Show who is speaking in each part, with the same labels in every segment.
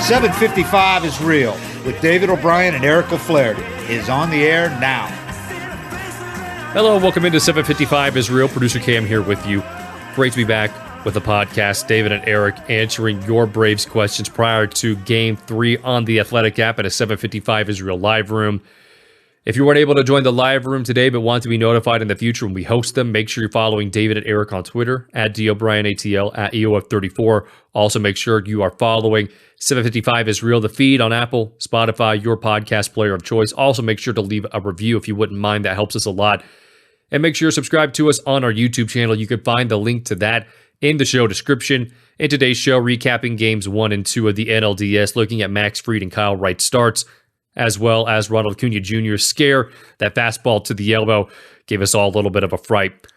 Speaker 1: 755 is Real with David O'Brien and Eric O'Flaherty is on the air now.
Speaker 2: Hello, welcome into 755 is Real. Producer Cam here with you. Great to be back with the podcast. David and Eric answering your Braves questions prior to Game 3 on the Athletic app at a 755 is Real live room. If you weren't able to join the live room today but want to be notified in the future when we host them, make sure you're following David and Eric on Twitter, at DOBrianATL, at EOF34. Also, make sure you are following 755 is Real, the feed on Apple, Spotify, your podcast player of choice. Also, make sure to leave a review if you wouldn't mind. That helps us a lot. And make sure you're subscribed to us on our YouTube channel. You can find the link to that in the show description. In today's show, recapping games 1 and 2 of the NLDS, looking at Max Fried and Kyle Wright starts, as well as Ronald Acuna Jr.'s scare. That fastball to the elbow gave us all a little bit of a fright.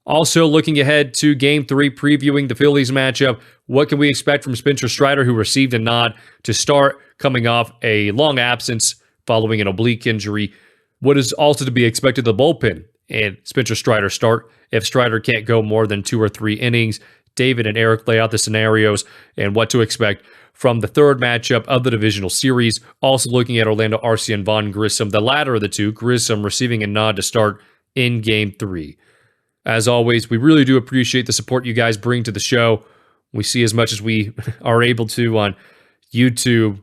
Speaker 2: Also, looking ahead to Game 3, previewing the Phillies matchup. What can we expect from Spencer Strider, who received a nod to start, coming off a long absence following an oblique injury? What is also to be expected of the bullpen and Spencer Strider start? If Strider can't go more than 2 or 3 innings, David and Eric lay out the scenarios and what to expect from the third matchup of the divisional series. Also looking at Orlando Arcia and Vaughn Grissom, the latter of the two, Grissom receiving a nod to start in Game 3. As always, we really do appreciate the support you guys bring to the show. We see as much as we are able to on YouTube,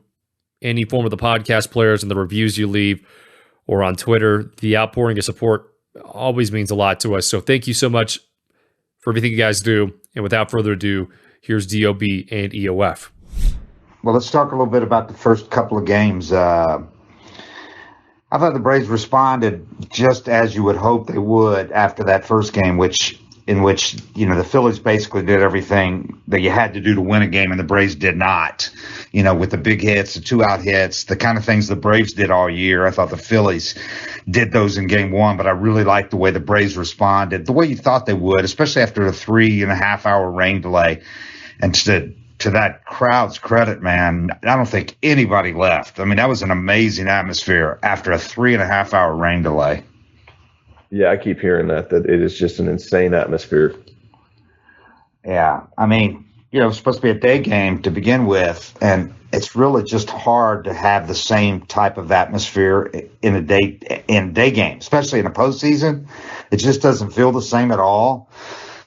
Speaker 2: any form of the podcast players, and the reviews you leave, or on Twitter. The outpouring of support always means a lot to us. So thank you so much for everything you guys do. And without further ado, here's DOB and EOF.
Speaker 1: Well, let's talk a little bit about the first couple of games. I thought the Braves responded just as you would hope they would after that first game, in which the Phillies basically did everything that you had to do to win a game, and the Braves did not. With the big hits, the 2-out hits, the kind of things the Braves did all year. I thought the Phillies did those in Game 1, but I really liked the way the Braves responded, the way you thought they would, especially after a 3.5-hour rain delay. And to that crowd's credit, man, I don't think anybody left. I mean, that was an amazing atmosphere after a 3.5-hour rain delay.
Speaker 3: Yeah, I keep hearing that it is just an insane atmosphere.
Speaker 1: Yeah, I mean, it's supposed to be a day game to begin with, and it's really just hard to have the same type of atmosphere in a day game, especially in a postseason. It just doesn't feel the same at all.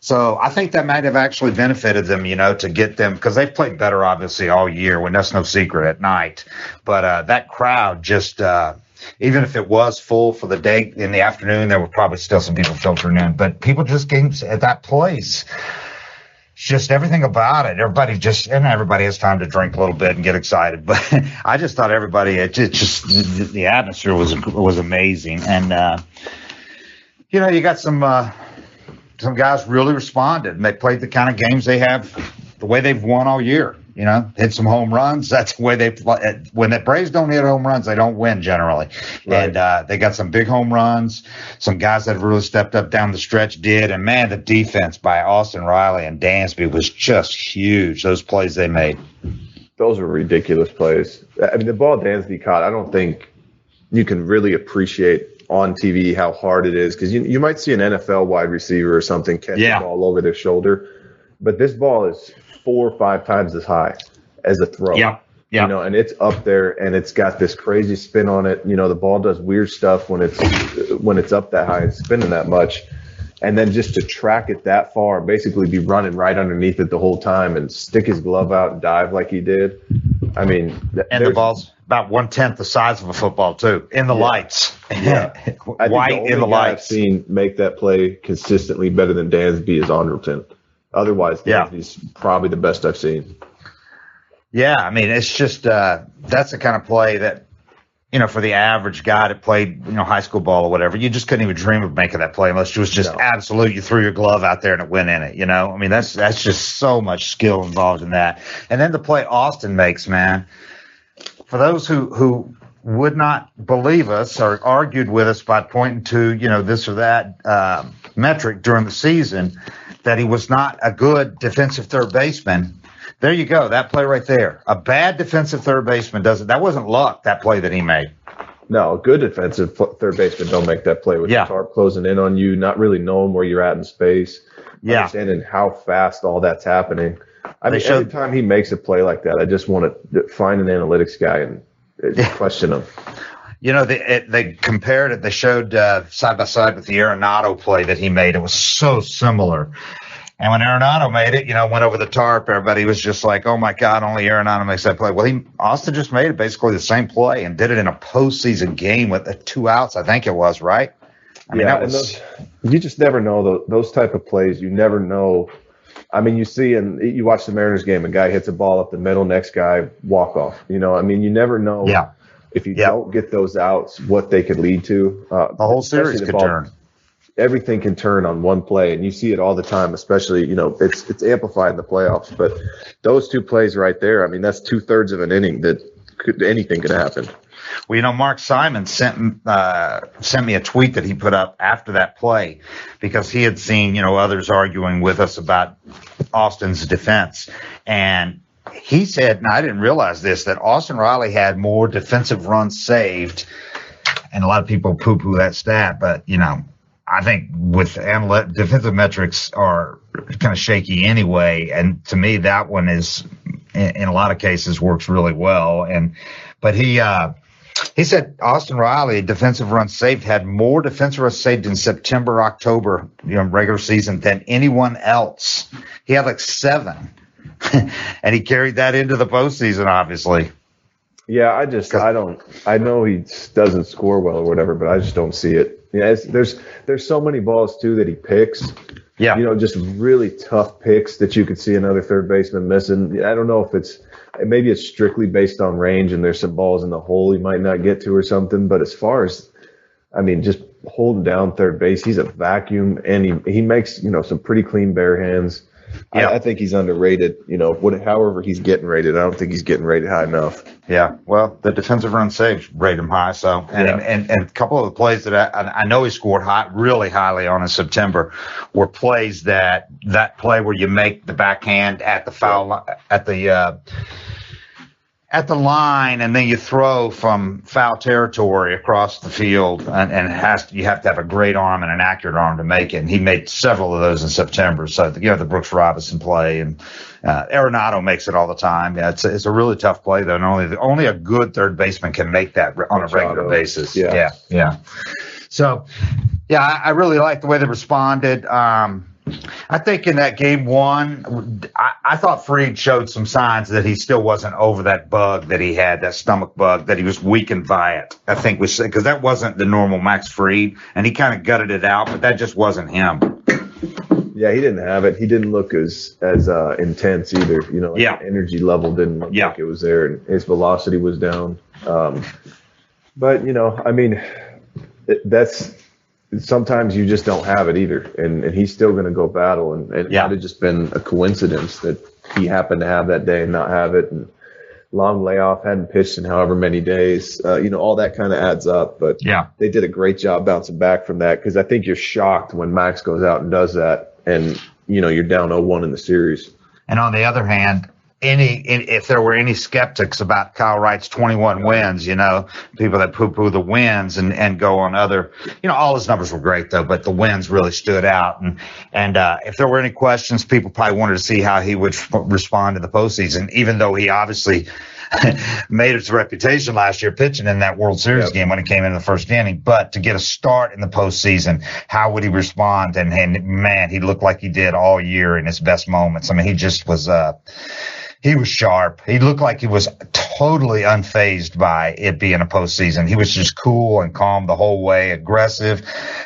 Speaker 1: So I think that might have actually benefited them, to get them, because they've played better, obviously, all year, when that's no secret at night. But that crowd just, even if it was full for the day in the afternoon, there were probably still some people filtering in. But people just came at that place. Just everything about it. Everybody has time to drink a little bit and get excited. But I just thought the atmosphere was amazing. And, you got some guys really responded, and they played the kind of games they have, the way they've won all year. Hit some home runs. That's the way they play. When the Braves don't hit home runs, they don't win generally. Right. And they got some big home runs. Some guys that have really stepped up down the stretch did. And, man, the defense by Austin Riley and Dansby was just huge, those plays they made.
Speaker 3: Those were ridiculous plays. I mean, the ball Dansby caught, I don't think you can really appreciate on TV how hard it is, because you might see an NFL wide receiver or something catch the ball over their shoulder, but this ball is 4 or 5 times as high as a throw.
Speaker 1: Yeah.
Speaker 3: And it's up there, and it's got this crazy spin on it. The ball does weird stuff when it's up that high and spinning that much, and then just to track it that far, basically be running right underneath it the whole time and stick his glove out and dive like he did. I mean,
Speaker 1: and the ball's about 1/10 the size of a football too, in the lights.
Speaker 3: Yeah.
Speaker 1: White in the lights.
Speaker 3: I've seen make that play consistently better than Dansby is Anderton. Otherwise, Dansby's probably the best I've seen.
Speaker 1: Yeah, I mean, it's just that's the kind of play that, for the average guy that played, high school ball or whatever, you just couldn't even dream of making that play unless it was just absolute. You threw your glove out there and it went in it. I mean, that's just so much skill involved in that. And then the play Austin makes, man. For those who would not believe us or argued with us by pointing to, this or that metric during the season, that he was not a good defensive third baseman, there you go. That play right there. A bad defensive third baseman doesn't. That wasn't luck, that play that he made.
Speaker 3: No, a good defensive third baseman don't make that play with the tarp closing in on you, not really knowing where you're at in space. understanding how fast all that's happening. I mean, every time he makes a play like that, I just want to find an analytics guy and question him.
Speaker 1: They compared it. They showed side by side with the Arenado play that he made. It was so similar. And when Arenado made it, went over the tarp, everybody was just like, oh, my God, only Arenado makes that play. Well, Austin just made it basically the same play and did it in a postseason game with 2 outs, I think it was, right? I mean,
Speaker 3: you just never know those type of plays. You never know. I mean, you watch the Mariners game, a guy hits a ball up the middle, next guy walk off. You never know.
Speaker 1: Yeah.
Speaker 3: If you don't get those outs, what they could lead to.
Speaker 1: The whole series could turn.
Speaker 3: Everything can turn on one play, and you see it all the time, especially, it's amplified in the playoffs. But those 2 plays right there, I mean, that's 2/3 of an inning that anything could happen.
Speaker 1: Well, Mark Simon sent me a tweet that he put up after that play because he had seen, others arguing with us about Austin's defense. And he said, and I didn't realize this, that Austin Riley had more defensive runs saved. And a lot of people poo-poo that stat, but, I think with defensive metrics are kind of shaky anyway. And to me, that one is, in a lot of cases, works really well. But he said Austin Riley, defensive runs saved, had more defensive runs saved in September, October, regular season than anyone else. He had like 7. And he carried that into the postseason, obviously.
Speaker 3: Yeah, I know he doesn't score well or whatever, but I just don't see it. Yeah, there's so many balls too that he picks.
Speaker 1: Yeah.
Speaker 3: Just really tough picks that you could see another third baseman missing. I don't know if maybe it's strictly based on range and there's some balls in the hole he might not get to or something. But as far as, just holding down third base, he's a vacuum, and he makes, some pretty clean bare hands. Yeah. I think he's underrated, however he's getting rated. I don't think he's getting rated high enough.
Speaker 1: Yeah, well, the defensive run saves rate him high. So, and a couple of the plays that I know he scored really highly on in September were plays that play where you make the backhand at the foul at the line, and then you throw from foul territory across the field, and you have to have a great arm and an accurate arm to make it. And he made several of those in September. So the Brooks Robinson play, and Arenado makes it all the time. Yeah, it's a really tough play though, and only a good third baseman can make that on a regular basis. Yeah. So, I really like the way they responded. I think in that game 1, I thought Fried showed some signs that he still wasn't over that bug that he had, that stomach bug, that he was weakened by it. I think because that wasn't the normal Max Fried, and he kind of gutted it out, but that just wasn't him.
Speaker 3: Yeah, he didn't have it. He didn't look as intense either. The energy level didn't look like it was there, and his velocity was down. But that's. Sometimes you just don't have it either, and he's still going to go battle, and it might have just been a coincidence that he happened to have that day and not have it, and long layoff, hadn't pitched in however many days, all that kind of adds up. But they did a great job bouncing back from that, because I think you're shocked when Max goes out and does that, and you're down 0-1 in the series.
Speaker 1: And on the other hand, if there were any skeptics about Kyle Wright's 21 wins, people that poo-poo the wins and go on other, all his numbers were great though, but the wins really stood out. And if there were any questions, people probably wanted to see how he would respond in the postseason, even though he obviously made his reputation last year pitching in that World Series game when he came in the first inning. But to get a start in the postseason, how would he respond? And man, he looked like he did all year in his best moments. I mean, he just was he was sharp. He looked like he was totally unfazed by it being a postseason. He was just cool and calm the whole way, aggressive.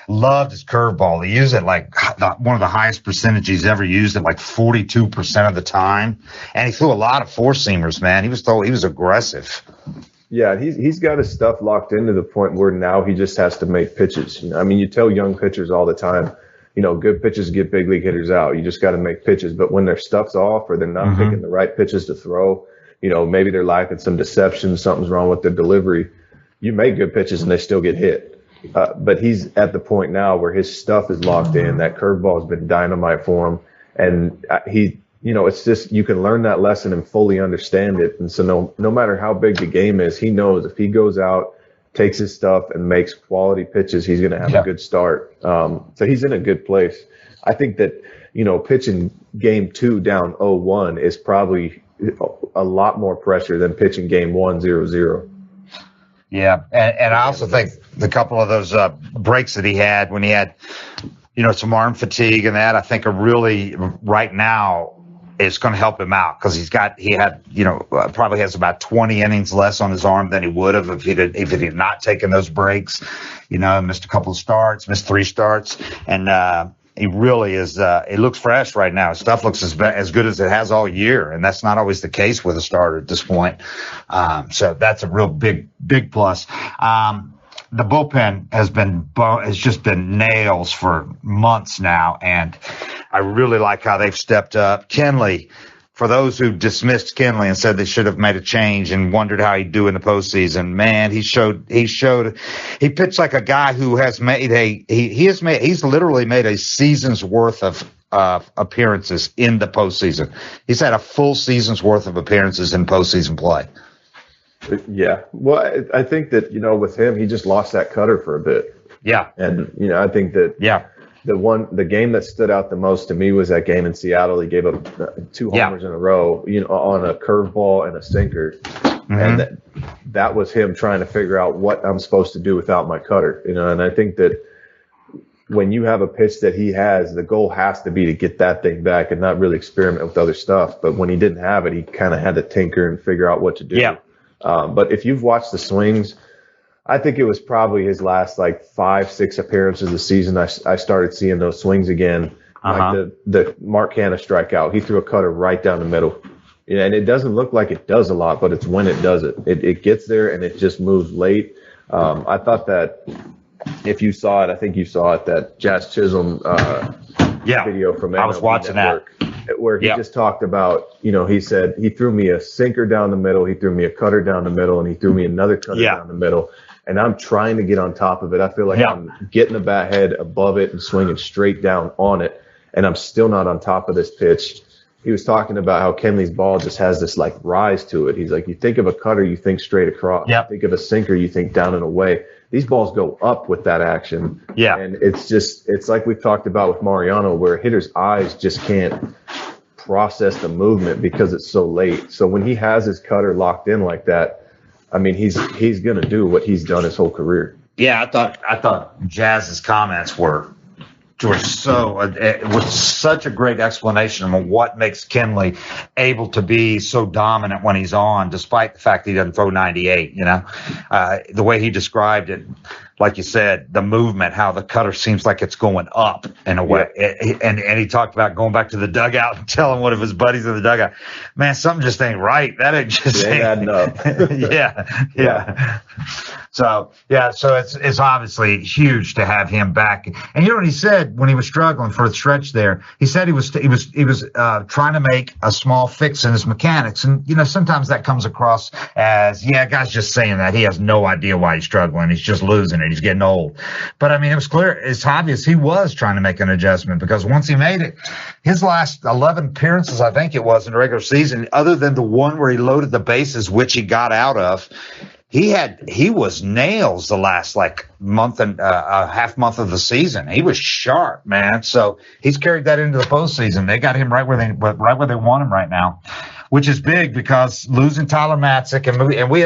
Speaker 1: Loved his curveball. He used it like one of the highest percentages he's ever used it, like 42% of the time. And he threw a lot of four-seamers, man. He was aggressive.
Speaker 3: Yeah, he's got his stuff locked into the point where now he just has to make pitches. You tell young pitchers all the time, good pitches get big league hitters out. You just got to make pitches. But when their stuff's off or they're not picking the right pitches to throw, maybe they're lacking some deception, something's wrong with their delivery. You make good pitches and they still get hit. But he's at the point now where his stuff is locked in. That curveball has been dynamite for him. And it's just, you can learn that lesson and fully understand it. And so no matter how big the game is, he knows if he goes out, takes his stuff and makes quality pitches, he's going to have a good start. So he's in a good place. I think that, pitching game 2 down 0-1 is probably a lot more pressure than pitching game 1 0-0.
Speaker 1: Yeah, and I also think the couple of those breaks that he had when he had, some arm fatigue and that, I think are really right now is going to help him out because he had probably has about 20 innings less on his arm than he would have if he had not taken those breaks. Missed a couple of starts, missed 3 starts, and he really is. It looks fresh right now. His stuff looks as good as it has all year, and that's not always the case with a starter at this point. So that's a real big plus. The bullpen has just been nails for months now, and I really like how they've stepped up. Kenley, for those who dismissed Kenley and said they should have made a change and wondered how he'd do in the postseason, man, he pitched like a guy who has he's literally made a season's worth of appearances in the postseason. He's had a full season's worth of appearances in postseason play.
Speaker 3: Yeah. Well, I think that, with him, he just lost that cutter for a bit.
Speaker 1: Yeah.
Speaker 3: And, I think that the game that stood out the most to me was that game in Seattle. He gave up 2 homers in a row, on a curveball and a sinker. Mm-hmm. And that was him trying to figure out what I'm supposed to do without my cutter, and I think that when you have a pitch that he has, the goal has to be to get that thing back and not really experiment with other stuff. But when he didn't have it, he kind of had to tinker and figure out what to do. Yeah. But if you've watched the swings, I think it was probably his last 5-6 appearances of the season. I started seeing those swings again. Like the Mark Hanna strikeout. He threw a cutter right down the middle. And it doesn't look like it does a lot, but it's when it does it. It gets there and it just moves late. I thought that if you saw it, I think you saw it, that Jazz Chisholm video from NLDS
Speaker 1: I was watching Network,
Speaker 3: where he just talked about, he said he threw me a sinker down the middle, he threw me a cutter down the middle, and he threw me another cutter down the middle. And I'm trying to get on top of it. I feel like I'm getting the bat head above it and swinging straight down on it, and I'm still not on top of this pitch. He was talking about how Kenley's ball just has this rise to it. He's like, you think of a cutter, you think straight across. You think of a sinker, you think down and away. These balls go up with that action. Yeah. And it's like we've talked about with Mariano, where hitters' eyes just can't process the movement because it's so late. So when he has his cutter locked in like that, I mean, he's going to do what he's done his whole career.
Speaker 1: Yeah, I thought Jazz's comments were so it was such a great explanation of what makes Kenley able to be so dominant when he's on, despite the fact that he doesn't throw 98. The way he described it, like you said, the movement, how the cutter seems like it's going up in a way. And he talked about going back to the dugout and telling one of his buddies in the dugout, man, something just ain't right. That ain't just
Speaker 3: ain't adding up.
Speaker 1: yeah. So it's obviously huge to have him back. And you know what he said when he was struggling for a stretch there? He said he was trying to make a small fix in his mechanics. And, sometimes that comes across as, guy's just saying that. He has no idea why he's struggling. He's just losing it. He's getting old. But, I mean, it was clear. It's obvious he was trying to make an adjustment because once he made it, his last 11 appearances, I think it was, in the regular season, other than the one where he loaded the bases, which he got out of, he was nails the last month and half month of the season. He was sharp, man. So he's carried that into the postseason. They got him right where they want him right now, which is big because losing Tyler Matzik, and we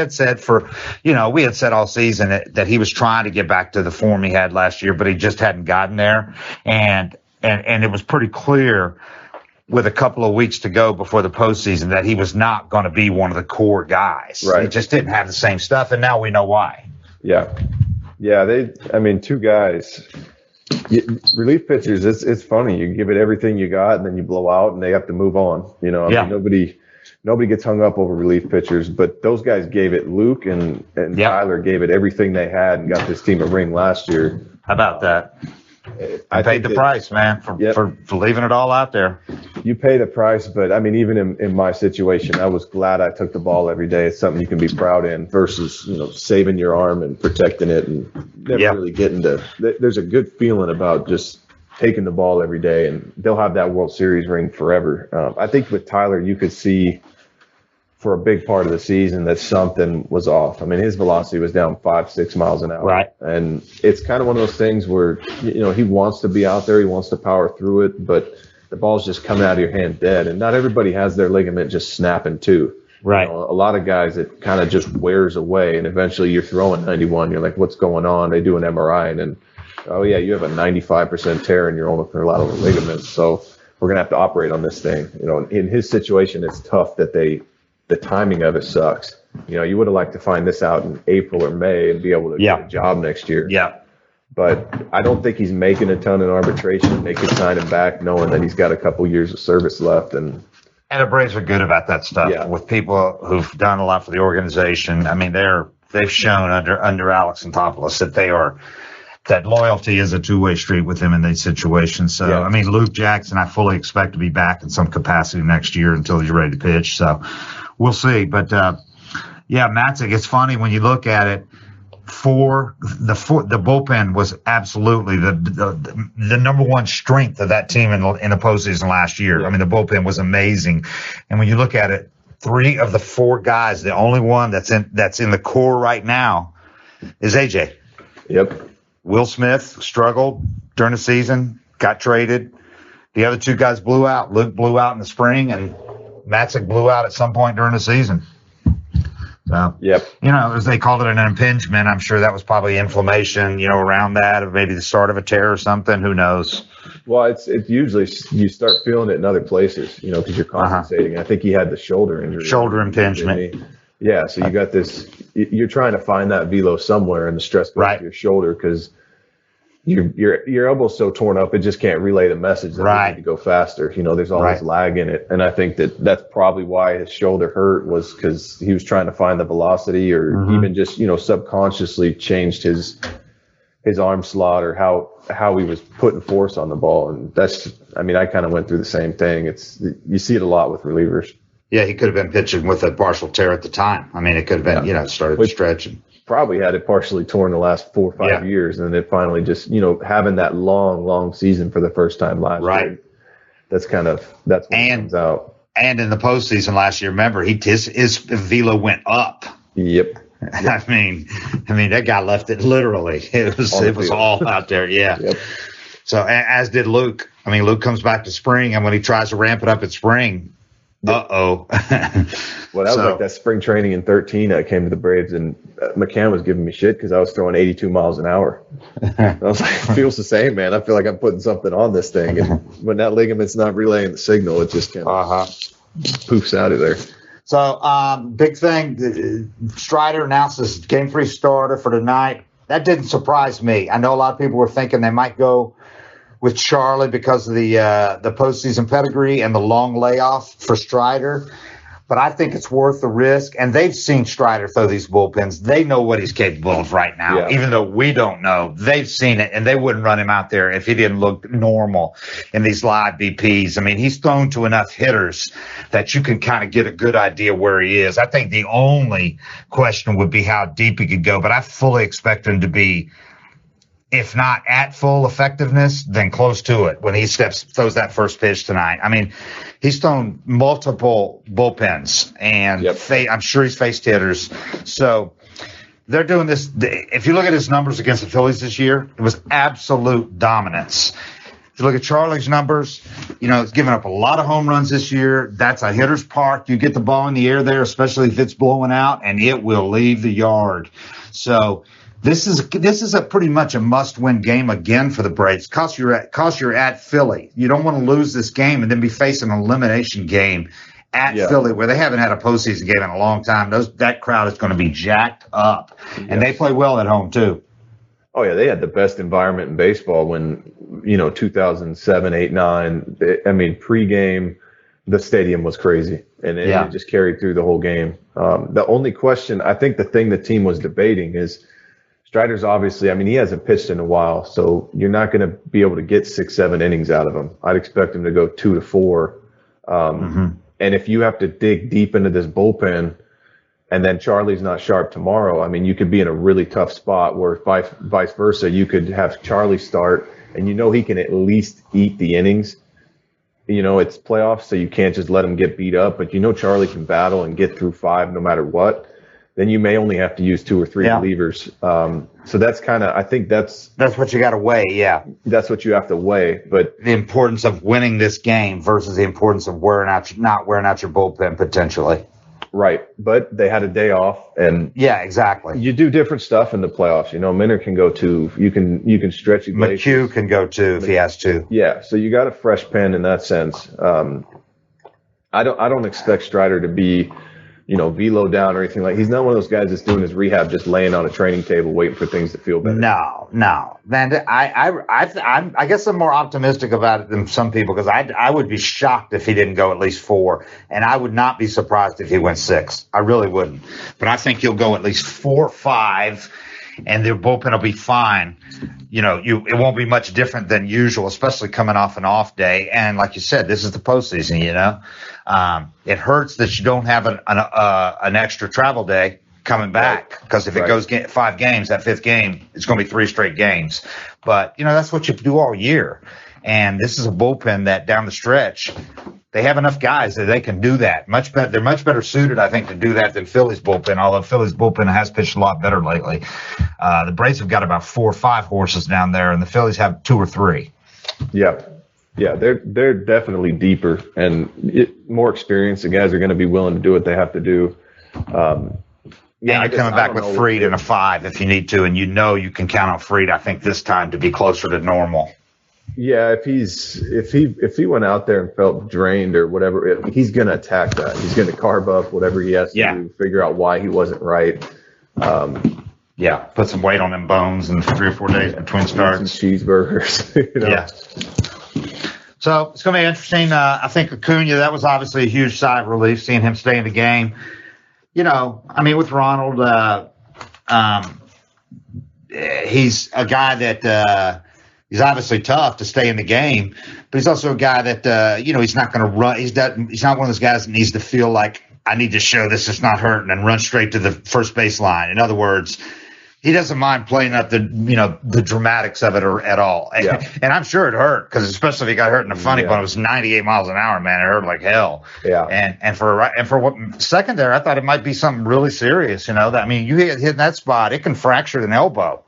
Speaker 1: had said all season that he was trying to get back to the form he had last year, but he just hadn't gotten there. And it was pretty clear with a couple of weeks to go before the postseason that he was not going to be one of the core guys. Right. He just didn't have the same stuff, and now we know why.
Speaker 3: Yeah. Yeah, two guys. Relief pitchers, it's funny. You give it everything you got, and then you blow out, and they have to move on. Nobody gets hung up over relief pitchers, but those guys gave it. Luke and Tyler gave it everything they had and got this team a ring last year.
Speaker 1: How about that? I paid the price, man, for leaving it all out there.
Speaker 3: You pay the price, but I mean, even in my situation, I was glad I took the ball every day. It's something you can be proud in versus, saving your arm and protecting it and never really getting to. There's a good feeling about just taking the ball every day, and they'll have that World Series ring forever. I think with Tyler, you could see for a big part of the season that something was off. I mean, his velocity was down 5-6 miles an hour.
Speaker 1: Right.
Speaker 3: And it's kind of one of those things where, he wants to be out there. He wants to power through it, but the ball's just coming out of your hand dead. And not everybody has their ligament just snapping too.
Speaker 1: Right.
Speaker 3: A lot of guys, it kind of just wears away, and eventually you're throwing 91. You're like, what's going on? They do an MRI, and then, oh, yeah, you have a 95% tear in your ulnar ligament. So we're going to have to operate on this thing. In his situation, it's tough that the timing of it sucks. You would have liked to find this out in April or May and be able to get a job next year.
Speaker 1: Yeah.
Speaker 3: But I don't think he's making a ton in arbitration. They could sign him back knowing that he's got a couple years of service left. And
Speaker 1: the Braves are good about that stuff with people who've done a lot for the organization. I mean, they've shown under Alex Anthopoulos that loyalty is a two-way street with him in these situations. So, I mean, Luke Jackson, I fully expect to be back in some capacity next year until he's ready to pitch. So we'll see. But, Matzek, it's funny when you look at it. The bullpen was absolutely the number one strength of that team in the postseason last year. Yeah. I mean, the bullpen was amazing. And when you look at it, 3 of the 4 guys, the only one that's in the core right now is AJ.
Speaker 3: Yep.
Speaker 1: Will Smith struggled during the season, got traded. The other 2 guys blew out. Luke blew out in the spring, and Matzek blew out at some point during the season. So, as they called it an impingement, I'm sure that was probably inflammation, around that, or maybe the start of a tear or something. Who knows?
Speaker 3: Well, it's usually you start feeling it in other places, because you're compensating. I think he had the shoulder injury.
Speaker 1: Shoulder impingement.
Speaker 3: Yeah, so you got this. You're trying to find that velo somewhere, and the stress goes to your shoulder because your elbow's so torn up, it just can't relay the message that you need to go faster. There's all this lag in it. And I think that's probably why his shoulder hurt, was because he was trying to find the velocity, or even just, subconsciously changed his arm slot, or how he was putting force on the ball. And I kind of went through the same thing. You see it a lot with relievers.
Speaker 1: Yeah, he could have been pitching with a partial tear at the time. I mean, it could have been, started stretching.
Speaker 3: Probably had it partially torn the last 4 or 5 years, and then it finally just, having that long season for the first time last year. That's when it comes out. And in the postseason last year, remember, his velo went up.
Speaker 1: Yep. I mean, that guy left it literally. It was all out there. Yeah. Yep. So as did Luke. I mean, Luke comes back to spring, and when he tries to ramp it up at spring,
Speaker 3: well, that was like that spring training in 2013. I came to the Braves, and McCann was giving me shit because I was throwing 82 miles an hour. I was like, it feels the same, man. I feel like I'm putting something on this thing. And when that ligament's not relaying the signal, it just kind of poofs out of there.
Speaker 1: So, big thing, Strider announces Game 3 starter for tonight. That didn't surprise me. I know a lot of people were thinking they might go with Charlie because of the postseason pedigree and the long layoff for Strider. But I think it's worth the risk. And they've seen Strider throw these bullpens. They know what he's capable of right now, even though we don't know. They've seen it, and they wouldn't run him out there if he didn't look normal in these live BPs. I mean, he's thrown to enough hitters that you can kind of get a good idea where he is. I think the only question would be how deep he could go, but I fully expect him to be, if not at full effectiveness, then close to it when he throws that first pitch tonight. I mean, he's thrown multiple bullpens, and I'm sure he's faced hitters. So they're doing this. If you look at his numbers against the Phillies this year, it was absolute dominance. If you look at Charlie's numbers, he's given up a lot of home runs this year. That's a hitter's park. You get the ball in the air there, especially if it's blowing out, and it will leave the yard. So This is a pretty much a must-win game again for the Braves. Cause you're at Philly. You don't want to lose this game and then be facing an elimination game at Philly, where they haven't had a postseason game in a long time. That crowd is going to be jacked up, and they play well at home too.
Speaker 3: Oh yeah, they had the best environment in baseball when 2007, 8, 9. I mean, pregame, the stadium was crazy, and it just carried through the whole game. The only question, I think, the thing the team was debating is, Strider's obviously, I mean, he hasn't pitched in a while, so you're not going to be able to get 6-7 innings out of him. I'd expect him to go 2 to 4. And if you have to dig deep into this bullpen, and then Charlie's not sharp tomorrow, I mean, you could be in a really tough spot where vice versa, you could have Charlie start, and he can at least eat the innings. it's playoffs, so you can't just let him get beat up. But Charlie can battle and get through 5 no matter what. Then you may only have to use 2 or 3 relievers. So that's kind of, I think that's
Speaker 1: what you got to weigh. Yeah,
Speaker 3: that's what you have to weigh. But
Speaker 1: the importance of winning this game versus the importance of not wearing out your bullpen potentially.
Speaker 3: Right, but they had a day off, and
Speaker 1: exactly.
Speaker 3: You do different stuff in the playoffs. Minter can go 2. You can stretch.
Speaker 1: McHugh can go 2 if he has to.
Speaker 3: Yeah, so you got a fresh pen in that sense. I don't expect Strider to be, velo down or anything like. He's not one of those guys that's doing his rehab just laying on a training table waiting for things to feel better.
Speaker 1: No, man. I guess I'm more optimistic about it than some people because I would be shocked if he didn't go at least 4, and I would not be surprised if he went 6. I really wouldn't. But I think he'll go at least 4 or 5, and their bullpen will be fine. It won't be much different than usual, especially coming off an off day. And like you said, this is the postseason. It hurts that you don't have an extra travel day coming back because if it goes 5 games, that 5th game, it's going to be 3 straight games. But that's what you do all year. And this is a bullpen that down the stretch, they have enough guys that they can do that. Much better. They're much better suited, I think, to do that than Phillies bullpen. Although Phillies bullpen has pitched a lot better lately. The Braves have got about 4 or 5 horses down there, and the Phillies have 2 or 3.
Speaker 3: Yeah, they're definitely deeper and more experienced. The guys are going to be willing to do what they have to do.
Speaker 1: And you're coming back with Fried in a 5 if you need to, and you can count on Fried. I think this time to be closer to normal.
Speaker 3: Yeah, if he went out there and felt drained or whatever, he's going to attack that. He's going to carve up whatever he has to do, figure out why he wasn't right.
Speaker 1: Put some weight on them bones in 3 or 4 days between starts.
Speaker 3: Some cheeseburgers.
Speaker 1: Yeah. So it's going to be interesting. I think Acuna, that was obviously a huge sigh of relief seeing him stay in the game. With Ronald, he's a guy that he's obviously tough to stay in the game, but he's also a guy that, he's not going to run. He's not one of those guys that needs to feel like I need to show this is not hurting and run straight to the first baseline. In other words, he doesn't mind playing up the dramatics of it at all.
Speaker 3: Yeah.
Speaker 1: And I'm sure it hurt because especially if he got hurt in the funny bone, it was 98 miles an hour, man. It hurt like hell.
Speaker 3: Yeah.
Speaker 1: And for what second there, I thought it might be something really serious. You hit in that spot, it can fracture an elbow.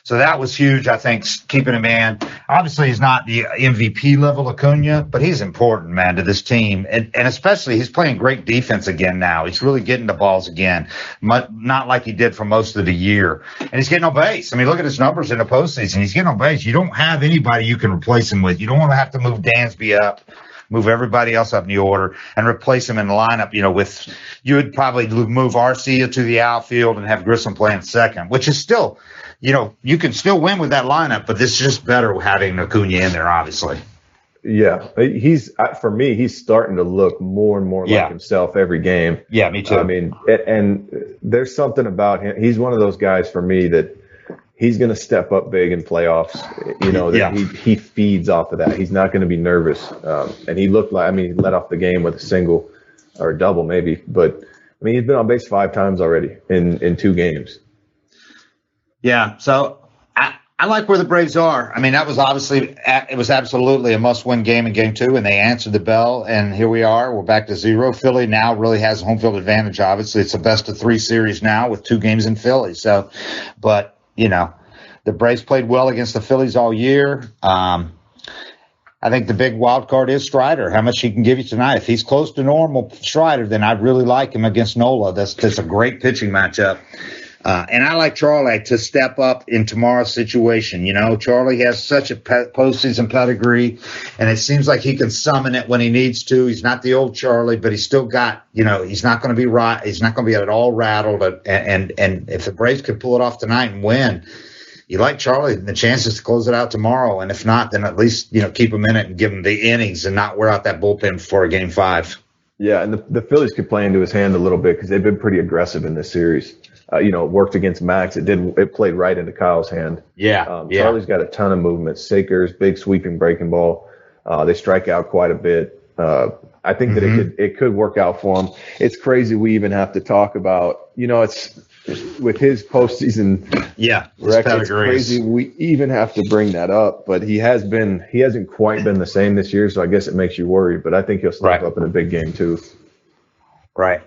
Speaker 1: So that was huge, I think, keeping him in. Obviously, he's not the MVP level Acuna, but he's important, man, to this team. And especially, he's playing great defense again now. He's really getting the balls again, not like he did for most of the year. And he's getting on base. Look at his numbers in the postseason. He's getting on base. You don't have anybody you can replace him with. You don't want to have to move Dansby up, move everybody else up in the order, and replace him in the lineup, you would probably move Arcia to the outfield and have Grissom playing second, which is still – you can still win with that lineup, but this is just better having Acuna in there, obviously.
Speaker 3: Yeah, for me, he's starting to look more and more like himself every game.
Speaker 1: Yeah, me too.
Speaker 3: And there's something about him. He's one of those guys for me that he's going to step up big in playoffs. He feeds off of that. He's not going to be nervous. And he looked like, he led off the game with a single or a double maybe, but he's been on base 5 times already in 2 games.
Speaker 1: Yeah, so I like where the Braves are. That was it was absolutely a must-win game in Game 2, and they answered the bell, and here we are. We're back to 0. Philly now really has home field advantage, obviously. It's a best-of-3 series now with 2 games in Philly. So, but, the Braves played well against the Phillies all year. I think the big wild card is Strider, how much he can give you tonight. If he's close to normal Strider, then I'd really like him against Nola. That's a great pitching matchup. And I like Charlie to step up in tomorrow's situation. Charlie has such a postseason pedigree, and it seems like he can summon it when he needs to. He's not the old Charlie, but he's still got, he's not going to be right. He's not going to be at all rattled. And if the Braves could pull it off tonight and win, you like Charlie, the chances to close it out tomorrow. And if not, then at least, keep him in it and give him the innings and not wear out that bullpen before Game 5.
Speaker 3: Yeah, and the Phillies could play into his hand a little bit because they've been pretty aggressive in this series. It worked against Max. It played right into Kyle's hand. Charlie's got a ton of movement. Sakers, big sweeping breaking ball. They strike out quite a bit. I think that it could work out for him. It's crazy we even have to talk about, with his postseason record, it's crazy we even have to bring that up. But he hasn't quite been the same this year, so I guess it makes you worried. But I think he'll step up in a big game too.
Speaker 1: Right.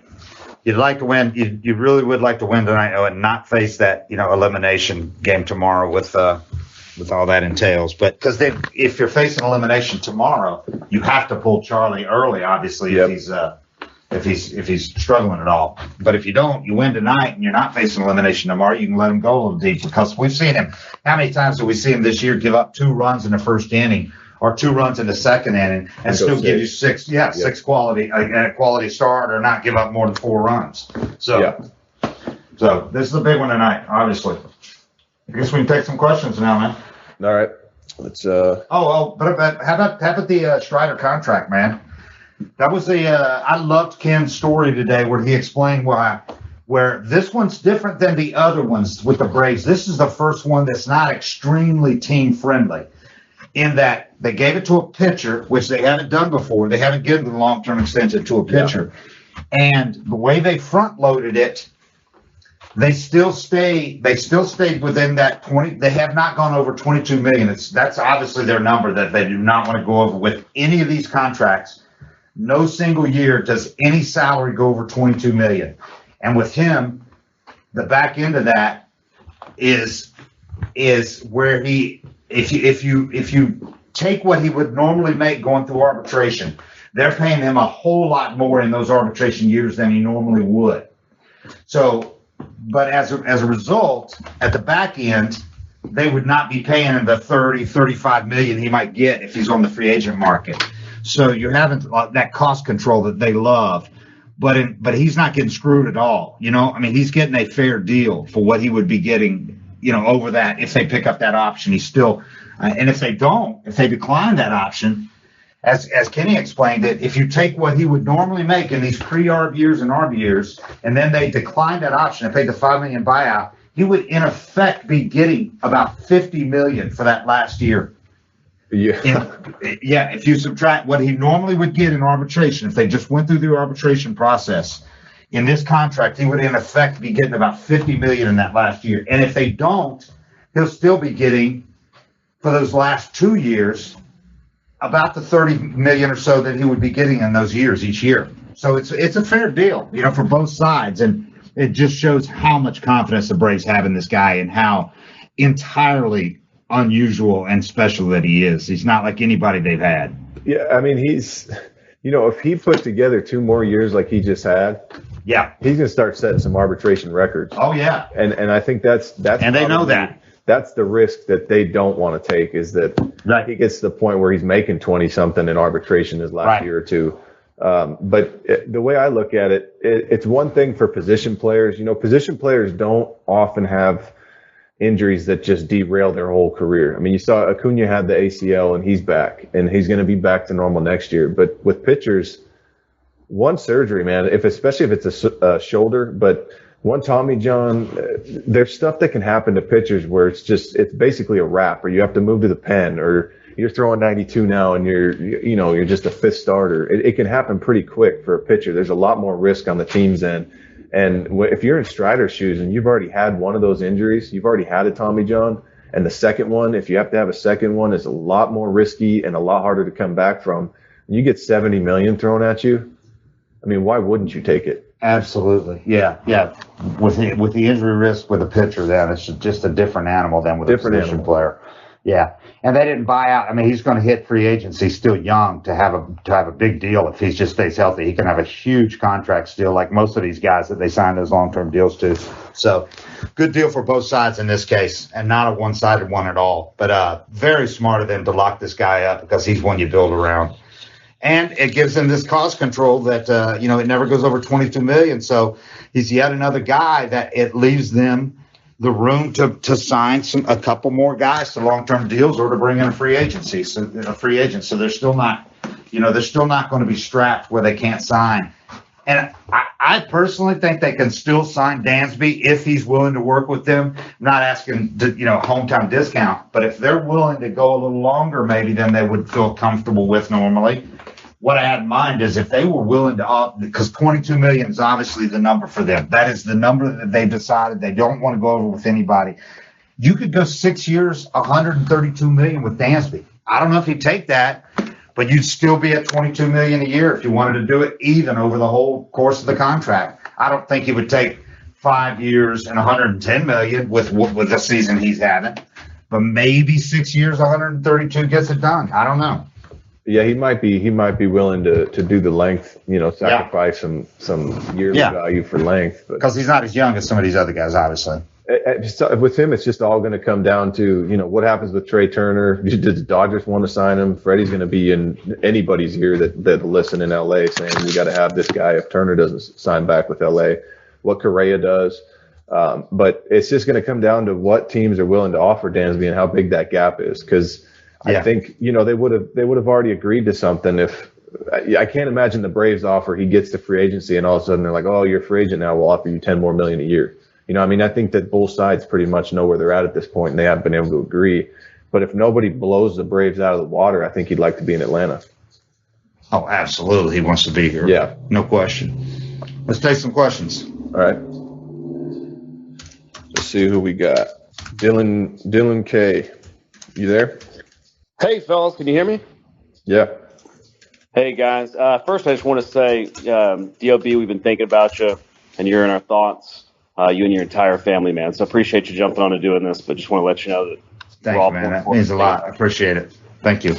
Speaker 1: You'd like to win. You really would like to win tonight, and not face that elimination game tomorrow with all that entails. But because then, if you're facing elimination tomorrow, you have to pull Charlie early, obviously, if he's struggling at all. But if you don't, you win tonight, and you're not facing elimination tomorrow, you can let him go a little deep, because we've seen him. How many times have we seen him this year give up 2 runs in the first inning or 2 runs in the second inning and still give you 6 quality start, or not give up more than 4 runs? So this is a big one tonight, obviously. I guess we can take some questions now, man.
Speaker 3: All right. Let's
Speaker 1: but how about the Strider contract, man? That was I loved Ken's story today where he explained where this one's different than the other ones with the Braves. This is the first one that's not extremely team friendly, in that they gave it to a pitcher, which they haven't done before. They haven't given the long-term extension to a pitcher. And the way they front loaded it, they still stayed within that 20. They have not gone over 22 million. That's obviously their number that they do not want to go over with any of these contracts. No single year does any salary go over 22 million. And with him, the back end of that is where if you take what he would normally make going through arbitration, they're paying him a whole lot more in those arbitration years than he normally would. So, but as a result, at the back end, they would not be paying him the 30, 35 million he might get if he's on the free agent market. So you're having that cost control that they love, but he's not getting screwed at all. He's getting a fair deal for what he would be getting, over that if they pick up that option. He's still, and if they decline that option, as Kenny explained it, if you take what he would normally make in these pre-ARB years and ARB years, and then they decline that option and pay the $5 million buyout, he would in effect be getting about $50 million for that last year. If you subtract what he normally would get in arbitration, if they just went through the arbitration process, in this contract, he would in effect be getting about $50 million in that last year. And if they don't, he'll still be getting, for those last 2 years, about the $30 million or so that he would be getting in those years each year. So it's a fair deal, for both sides. And it just shows how much confidence the Braves have in this guy and how entirely unusual and special that he is. He's not like anybody they've had.
Speaker 3: Yeah, he's, if he put together 2 more years like he just had, he's going to start setting some arbitration records.
Speaker 1: Oh yeah,
Speaker 3: and I think that's
Speaker 1: and they know that.
Speaker 3: That's the risk that they don't want to take, is that he gets to the point where he's making 20 something in arbitration his last year or two. But the way I look at it, it's one thing for position players. Position players don't often have injuries that just derail their whole career. You saw Acuna had the ACL and he's back, and he's going to be back to normal next year. But with pitchers, one surgery, man, especially if it's a shoulder, but one Tommy John, there's stuff that can happen to pitchers where it's basically a wrap, or you have to move to the pen, or you're throwing 92 now and you're just a 5th starter. It can happen pretty quick for a pitcher. There's a lot more risk on the team's end. And if you're in Strider's shoes and you've already had one of those injuries, you've already had a Tommy John, and the second one, if you have to have a second one, is a lot more risky and a lot harder to come back from. And you get $70 million thrown at you, why wouldn't you take it?
Speaker 1: Absolutely. Yeah. With the injury risk with a pitcher, then it's just a different animal than with a position player. Yeah. And they didn't buy out. He's going to hit free agency still young to have a big deal if he just stays healthy. He can have a huge contract still, like most of these guys that they sign those long-term deals to. So good deal for both sides in this case, and not a one-sided one at all. But very smart of them to lock this guy up, because he's one you build around. And it gives them this cost control that, it never goes over 22 million. So he's yet another guy that it leaves them the room to sign a couple more guys to long-term deals, or to bring in a free agent. So they're still not, going to be strapped where they can't sign. And I personally think they can still sign Dansby if he's willing to work with them. I'm not asking, hometown discount, but if they're willing to go a little longer maybe than they would feel comfortable with normally, what I had in mind is if they were willing to, because $22 million is obviously the number for them. That is the number that they've decided they don't want to go over with anybody. You could go 6 years, $132 million with Dansby. I don't know if he'd take that, but you'd still be at $22 million a year if you wanted to do it even over the whole course of the contract. I don't think he would take 5 years and $110 million with the season he's having, but maybe 6 years, 132 gets it done. I don't know.
Speaker 3: Yeah, he might be willing to do the length, sacrifice some yearly value for length.
Speaker 1: Because he's not as young as some of these other guys, obviously.
Speaker 3: With him, it's just all going to come down to, what happens with Trey Turner. Did the Dodgers want to sign him? Freddie's going to be in anybody's ear that listen in L.A. saying we got to have this guy if Turner doesn't sign back with L.A. What Correa does. But it's just going to come down to what teams are willing to offer Dansby and how big that gap is. Because I think, they would have already agreed to something if I can't imagine the Braves offer. He gets to free agency and all of a sudden they're like, oh, you're a free agent now. We'll offer you $10 more million a year. I think that both sides pretty much know where they're at this point, and they haven't been able to agree. But if nobody blows the Braves out of the water, I think he'd like to be in Atlanta.
Speaker 1: Oh, absolutely. He wants to be here.
Speaker 3: Yeah.
Speaker 1: No question. Let's take some questions.
Speaker 3: All right. Let's see who we got. Dylan K. You there?
Speaker 4: Hey, fellas. Can you hear me?
Speaker 3: Yeah.
Speaker 4: Hey, guys. First, I just want to say, DOB, we've been thinking about you, and you're in our thoughts. You and your entire family, man. So appreciate you jumping on and doing this, but just want to let you know that.
Speaker 1: Thank you, man. That means a lot. I appreciate it. Thank you.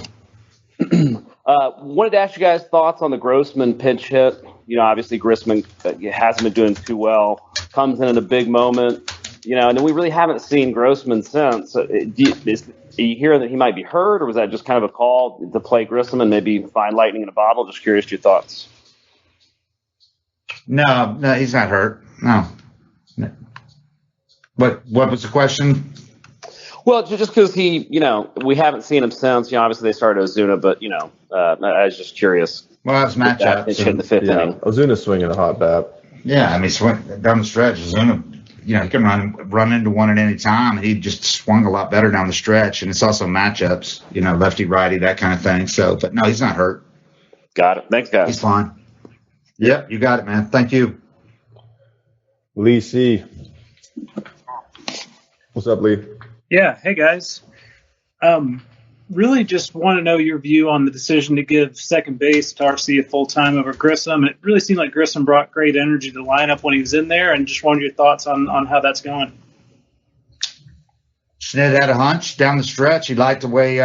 Speaker 4: Wanted to ask you guys thoughts on the Grossman pinch hit. Obviously Grossman hasn't been doing too well. Comes in a big moment, and then we really haven't seen Grossman since. Are you hearing that he might be hurt, or was that just kind of a call to play Grissom and maybe find lightning in a bottle? Just curious to your thoughts.
Speaker 1: No, he's not hurt. No. What was the question?
Speaker 4: Well, just because we haven't seen him since. Obviously they started Ozuna, but I was just curious.
Speaker 1: Well, that's matchup.
Speaker 4: In the fifth inning.
Speaker 3: Ozuna's swinging a hot bat.
Speaker 1: Yeah, I mean, down the stretch, Ozuna, he can run into one at any time, and he just swung a lot better down the stretch. And it's also matchups, lefty righty, that kind of thing. So, but no, he's not hurt.
Speaker 4: Got it. Thanks, guys.
Speaker 1: He's fine. Yep, you got it, man. Thank you.
Speaker 3: Lee C. What's up, Lee?
Speaker 5: Yeah. Hey, guys. Really just want to know your view on the decision to give second base to Arcia full-time over Grissom. It really seemed like Grissom brought great energy to the lineup when he was in there, and just wanted your thoughts on how that's going.
Speaker 1: Snit had a hunch down the stretch. He liked the way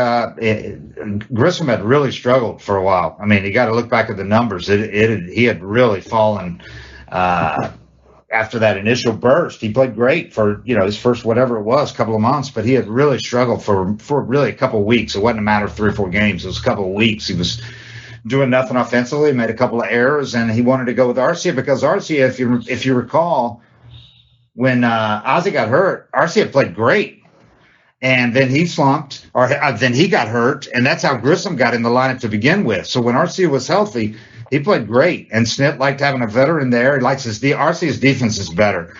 Speaker 1: Grissom had really struggled for a while. I mean, you got to look back at the numbers. He had really fallen after that initial burst. He played great for his first whatever it was, couple of months, but he had really struggled for really a couple of weeks. It wasn't a matter of 3 or 4 games. It was a couple of weeks. He was doing nothing offensively, made a couple of errors, and he wanted to go with Arcia because Arcia, if you recall, when Ozzie got hurt, Arcia played great. And then he slumped, or then he got hurt, and that's how Grissom got in the lineup to begin with. So when Arcia was healthy, he played great, and Snit liked having a veteran there. He likes Arcia's defense is better.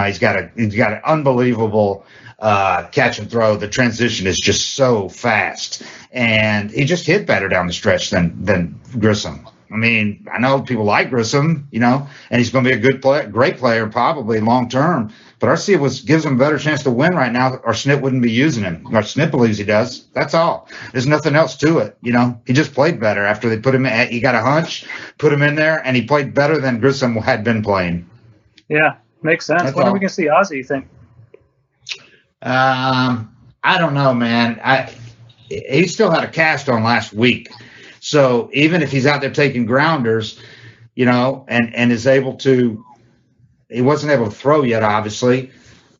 Speaker 1: He's got an unbelievable catch and throw. The transition is just so fast, and he just hit better down the stretch than Grissom. I mean, I know people like Grissom, and he's going to be a good player, great player, probably long term. But Arcia gives him a better chance to win right now, or Snit wouldn't be using him. Or Snit believes he does. That's all. There's nothing else to it. He just played better after they put him in. He got a hunch, put him in there, and he played better than Grissom had been playing.
Speaker 5: Yeah, makes sense. When are we going to see Ozzie, you think?
Speaker 1: I don't know, man. He still had a cast on last week. So even if he's out there taking grounders, and is able to, he wasn't able to throw yet, obviously,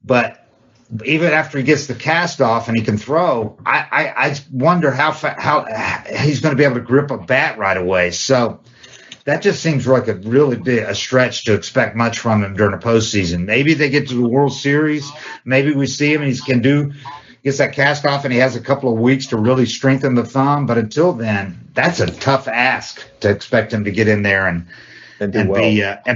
Speaker 1: but even after he gets the cast off and he can throw, I wonder how he's going to be able to grip a bat right away. So that just seems like a stretch to expect much from him during a postseason. Maybe they get to the World Series. Maybe we see him and gets that cast off and he has a couple of weeks to really strengthen the thumb. But until then, that's a tough ask to expect him to get in there and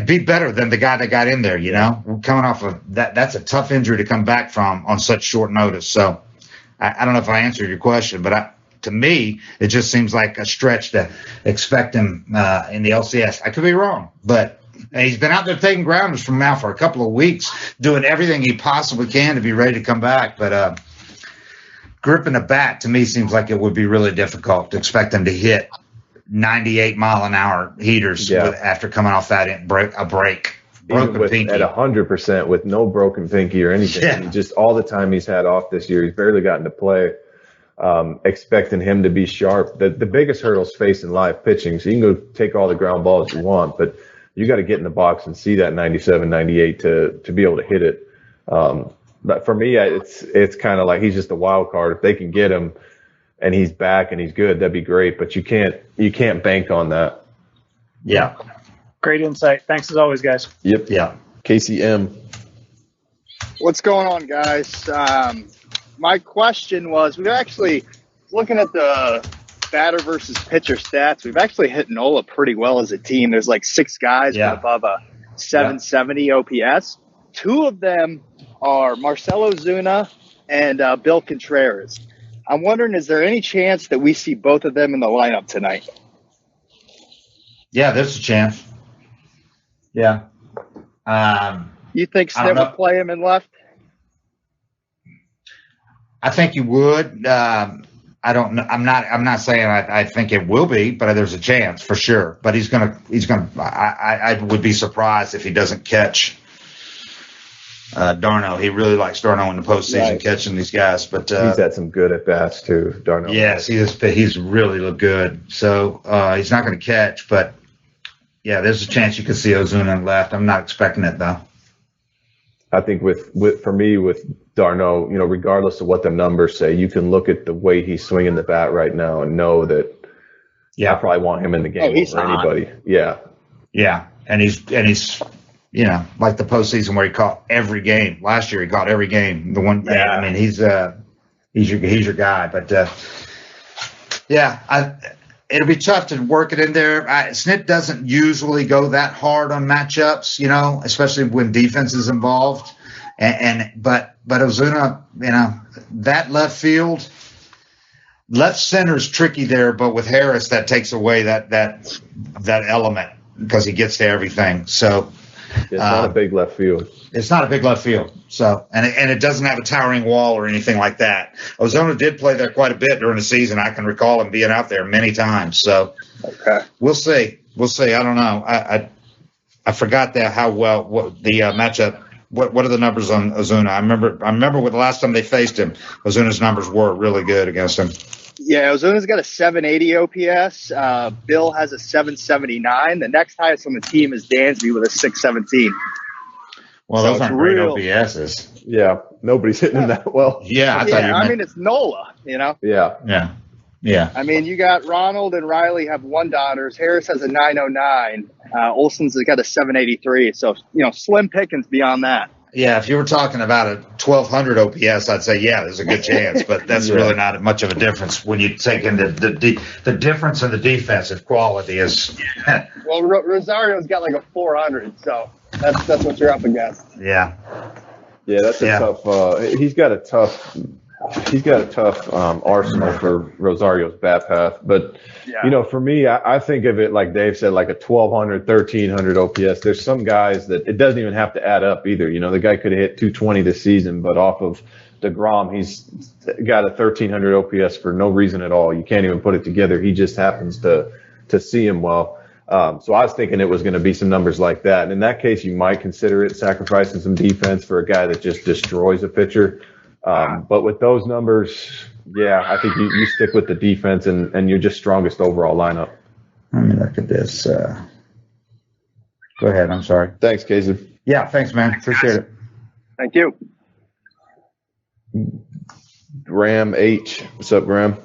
Speaker 1: be better than the guy that got in there, coming off of that. That's a tough injury to come back from on such short notice. So I don't know if I answered your question, but to me, it just seems like a stretch to expect him in the LCS. I could be wrong, but he's been out there taking grounders from now for a couple of weeks, doing everything he possibly can to be ready to come back. But gripping a bat to me seems like it would be really difficult to expect him to hit 98-mile-an-hour heaters after coming off that break. Broken pinky.
Speaker 3: At 100% with no broken pinky or anything. Yeah. Just all the time he's had off this year, he's barely gotten to play. Expecting him to be sharp. The biggest hurdle's facing live pitching. So you can go take all the ground balls you want, but you got to get in the box and see that 97, 98 to be able to hit it. But for me, it's kind of like he's just a wild card. If they can get him and he's back and he's good, that'd be great. But you can't bank on that.
Speaker 1: Yeah.
Speaker 5: Great insight. Thanks as always, guys.
Speaker 3: Yep.
Speaker 1: Yeah.
Speaker 3: KCM.
Speaker 6: What's going on, guys? My question was, we've actually looking at the batter versus pitcher stats. We've actually hit NOLA pretty well as a team. There's like 6 guys with above a 770 OPS. 2 of them are Marcell Ozuna and Bill Contreras. I'm wondering, is there any chance that we see both of them in the lineup tonight?
Speaker 1: Yeah, there's a chance. Yeah.
Speaker 6: You think Snit would play him in left? I
Speaker 1: think you would. I don't know. I'm not saying I think it will be, but there's a chance for sure. But he's gonna. I would be surprised if he doesn't catch Darno. He really likes Darno in the postseason, catching these guys. But
Speaker 3: he's had some good at bats too, Darno.
Speaker 1: Yes, he's really looked good. So he's not going to catch, but yeah, there's a chance you could see Ozuna in left. I'm not expecting it though.
Speaker 3: I think with Darno, regardless of what the numbers say, you can look at the way he's swinging the bat right now and know that I probably want him in the game over anybody. Yeah. Yeah.
Speaker 1: And he's like the postseason where he caught every game. Last year he caught every game. The one I mean, he's your guy. But it'll be tough to work it in there. Snit doesn't usually go that hard on matchups, especially when defense is involved. But Ozuna, that left center is tricky there. But with Harris, that takes away that element because he gets to everything. So
Speaker 3: it's not a big left field.
Speaker 1: It's not a big left field. So and it doesn't have a towering wall or anything like that. Ozuna did play there quite a bit during the season. I can recall him being out there many times. So we'll see. I don't know. I forgot what the matchup. What are the numbers on Ozuna? I remember with the last time they faced him, Ozuna's numbers were really good against him.
Speaker 6: Yeah, Ozuna's got a 780 OPS. Bill has a 779. The next highest on the team is Dansby with a 617.
Speaker 1: Well, those aren't great OPSs.
Speaker 3: Yeah, nobody's hitting that well.
Speaker 1: Yeah,
Speaker 6: it's NOLA,
Speaker 3: Yeah.
Speaker 6: I mean, you got Ronald and Riley have 1 Donners. Harris has a 909. Olson's got a 783. So, slim pickings beyond that.
Speaker 1: Yeah, if you were talking about a 1,200 OPS, I'd say, there's a good chance. But that's really not much of a difference when you take into the difference in the defensive quality is.
Speaker 6: Well, Rosario's got like a 400, so that's what you're up against.
Speaker 1: Yeah.
Speaker 3: Yeah, that's a tough. He's got a tough arsenal for Rosario's bat path. But, for me, I think of it like Dave said, like a 1,200, 1,300 OPS. There's some guys that it doesn't even have to add up either. The guy could have hit 220 this season, but off of DeGrom, he's got a 1,300 OPS for no reason at all. You can't even put it together. He just happens to see him well. So I was thinking it was going to be some numbers like that. And in that case, you might consider it sacrificing some defense for a guy that just destroys a pitcher. But with those numbers, I think you stick with the defense and you're just strongest overall lineup.
Speaker 1: Let me look at this. Go ahead. I'm sorry.
Speaker 3: Thanks, Casey.
Speaker 1: Yeah, thanks, man. Appreciate it.
Speaker 6: Thank you.
Speaker 3: Graham H. What's up, Graham?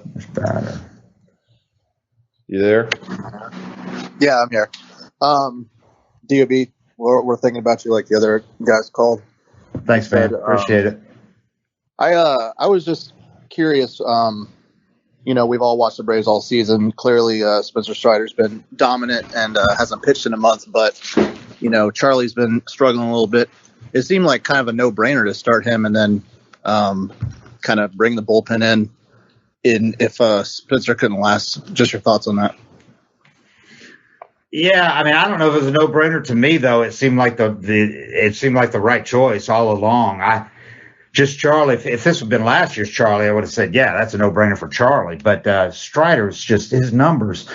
Speaker 3: You there?
Speaker 7: Yeah, I'm here. DOB, we're thinking about you like the other guys called.
Speaker 1: Thanks, man. Appreciate it.
Speaker 7: I was just curious. We've all watched the Braves all season. Clearly, Spencer Strider's been dominant and hasn't pitched in a month. But Charlie's been struggling a little bit. It seemed like kind of a no-brainer to start him and then kind of bring the bullpen in. if Spencer couldn't last. Just your thoughts on that.
Speaker 1: Yeah, I mean, I don't know if it was a no-brainer to me though. It seemed like the right choice all along. Charlie. If this had been last year's Charlie, I would have said, yeah, that's a no-brainer for Charlie. But Strider's just his numbers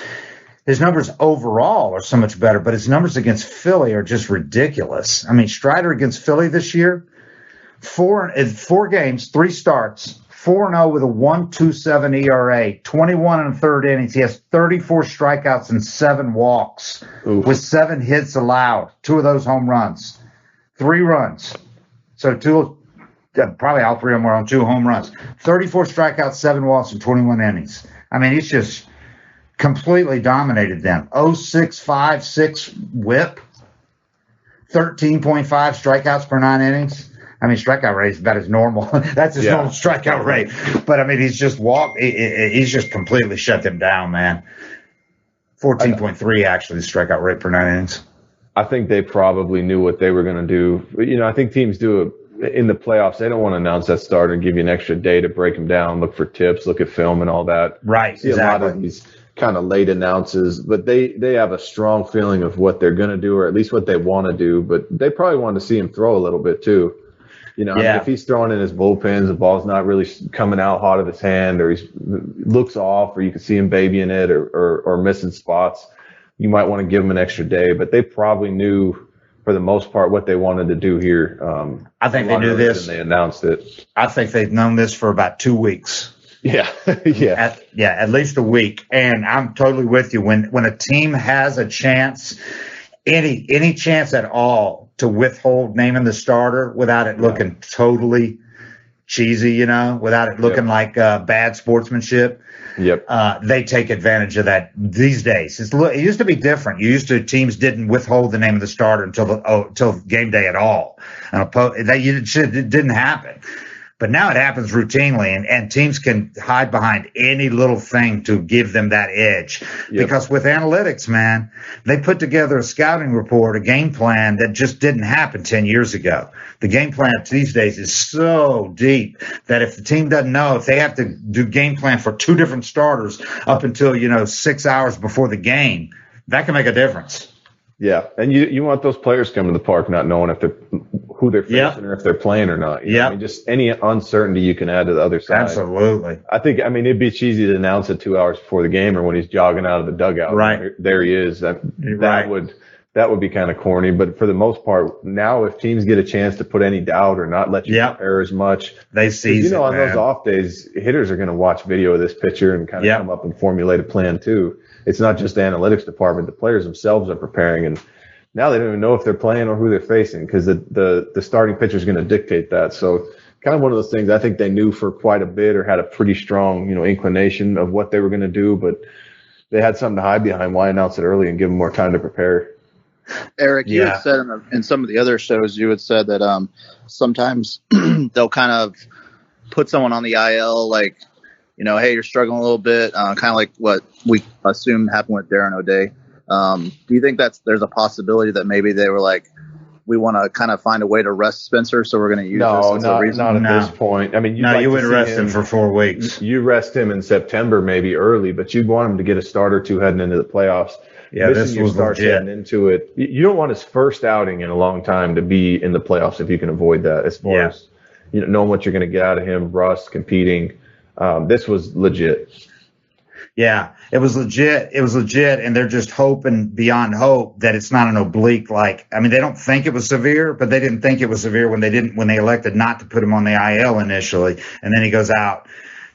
Speaker 1: overall are so much better, but his numbers against Philly are just ridiculous. I mean, Strider against Philly this year, 4 games, 3 starts. 4-0 with a 1.27 ERA, 21 and a third innings. He has 34 strikeouts and 7 walks with 7 hits allowed. 2 of those home runs, 3 runs. So probably all 3 of them were on 2 home runs. 34 strikeouts, 7 walks, and 21 innings. I mean, he's just completely dominated them. 0.656 whip, 13.5 strikeouts per 9 innings. I mean, strikeout rate is about as normal. That's his normal strikeout rate. But, I mean, he's just completely shut them down, man. 14.3, actually, the strikeout rate per 9 innings.
Speaker 3: I think they probably knew what they were going to do. You know, I think teams do it in the playoffs. They don't want to announce that starter and give you an extra day to break them down, look for tips, look at film and all that.
Speaker 1: Right,
Speaker 3: see exactly. A lot of these kind of late announces, but they have a strong feeling of what they're going to do, or at least what they want to do. But they probably want to see him throw a little bit, too. You know, I mean, if he's throwing in his bullpens, the ball's not really coming out hot of his hand, or he looks off, or you can see him babying it, or missing spots, you might want to give him an extra day. But they probably knew, for the most part, what they wanted to do here.
Speaker 1: I think they knew this.
Speaker 3: And they announced it.
Speaker 1: I think they've known this for about 2 weeks.
Speaker 3: Yeah,
Speaker 1: at least a week. And I'm totally with you. When a team has a chance, any chance at all, to withhold naming the starter without it looking totally cheesy, you know, without it looking like bad sportsmanship.
Speaker 3: Yep.
Speaker 1: They take advantage of that these days. It used to be different. Teams didn't withhold the name of the starter until game day at all. It didn't happen. But now it happens routinely, and teams can hide behind any little thing to give them that edge. Yep. Because with analytics, man, they put together a scouting report, a game plan that just didn't happen 10 years ago. The game plan these days is so deep that if the team doesn't know, if they have to do game plan for 2 different starters up until, 6 hours before the game, that can make a difference.
Speaker 3: Yeah, and you want those players coming to the park not knowing who they're facing or if they're playing or not.
Speaker 1: Yeah,
Speaker 3: I mean, just any uncertainty you can add to the other side.
Speaker 1: Absolutely.
Speaker 3: I think, it'd be cheesy to announce it 2 hours before the game or when he's jogging out of the dugout.
Speaker 1: Right.
Speaker 3: There he is. That would be kind of corny. But for the most part, now if teams get a chance to put any doubt or not let you prepare as much,
Speaker 1: they seize it,
Speaker 3: on those off days, hitters are going to watch video of this pitcher and kind of come up and formulate a plan too. It's not just the analytics department. The players themselves are preparing, and now they don't even know if they're playing or who they're facing because the starting pitcher is going to dictate that. So kind of one of those things I think they knew for quite a bit or had a pretty strong, inclination of what they were going to do, but they had something to hide behind. Why announce it early and give them more time to prepare?
Speaker 7: Eric, you had said in some of the other shows, you had said that sometimes they'll kind of put someone on the IL, like, hey, you're struggling a little bit, kind of like what we assumed happened with Darren O'Day. Do you think there's a possibility that maybe they were like, we want to kind of find a way to rest Spencer, so we're going to use this as a reason?
Speaker 3: Not at this point. I mean,
Speaker 1: you wouldn't rest him for 4 weeks.
Speaker 3: You rest him in September, maybe early, but you'd want him to get a start or 2 heading into the playwoods.
Speaker 1: Yeah, this was legit.
Speaker 3: Heading into it. You don't want his first outing in a long time to be in the playoffs if you can avoid that. As far as knowing what you're going to get out of him, rust, competing. This was legit.
Speaker 1: Yeah, it was legit. And they're just hoping beyond hope that it's not an oblique. They don't think it was severe, but they didn't think it was severe when they elected not to put him on the IL initially. And then he goes out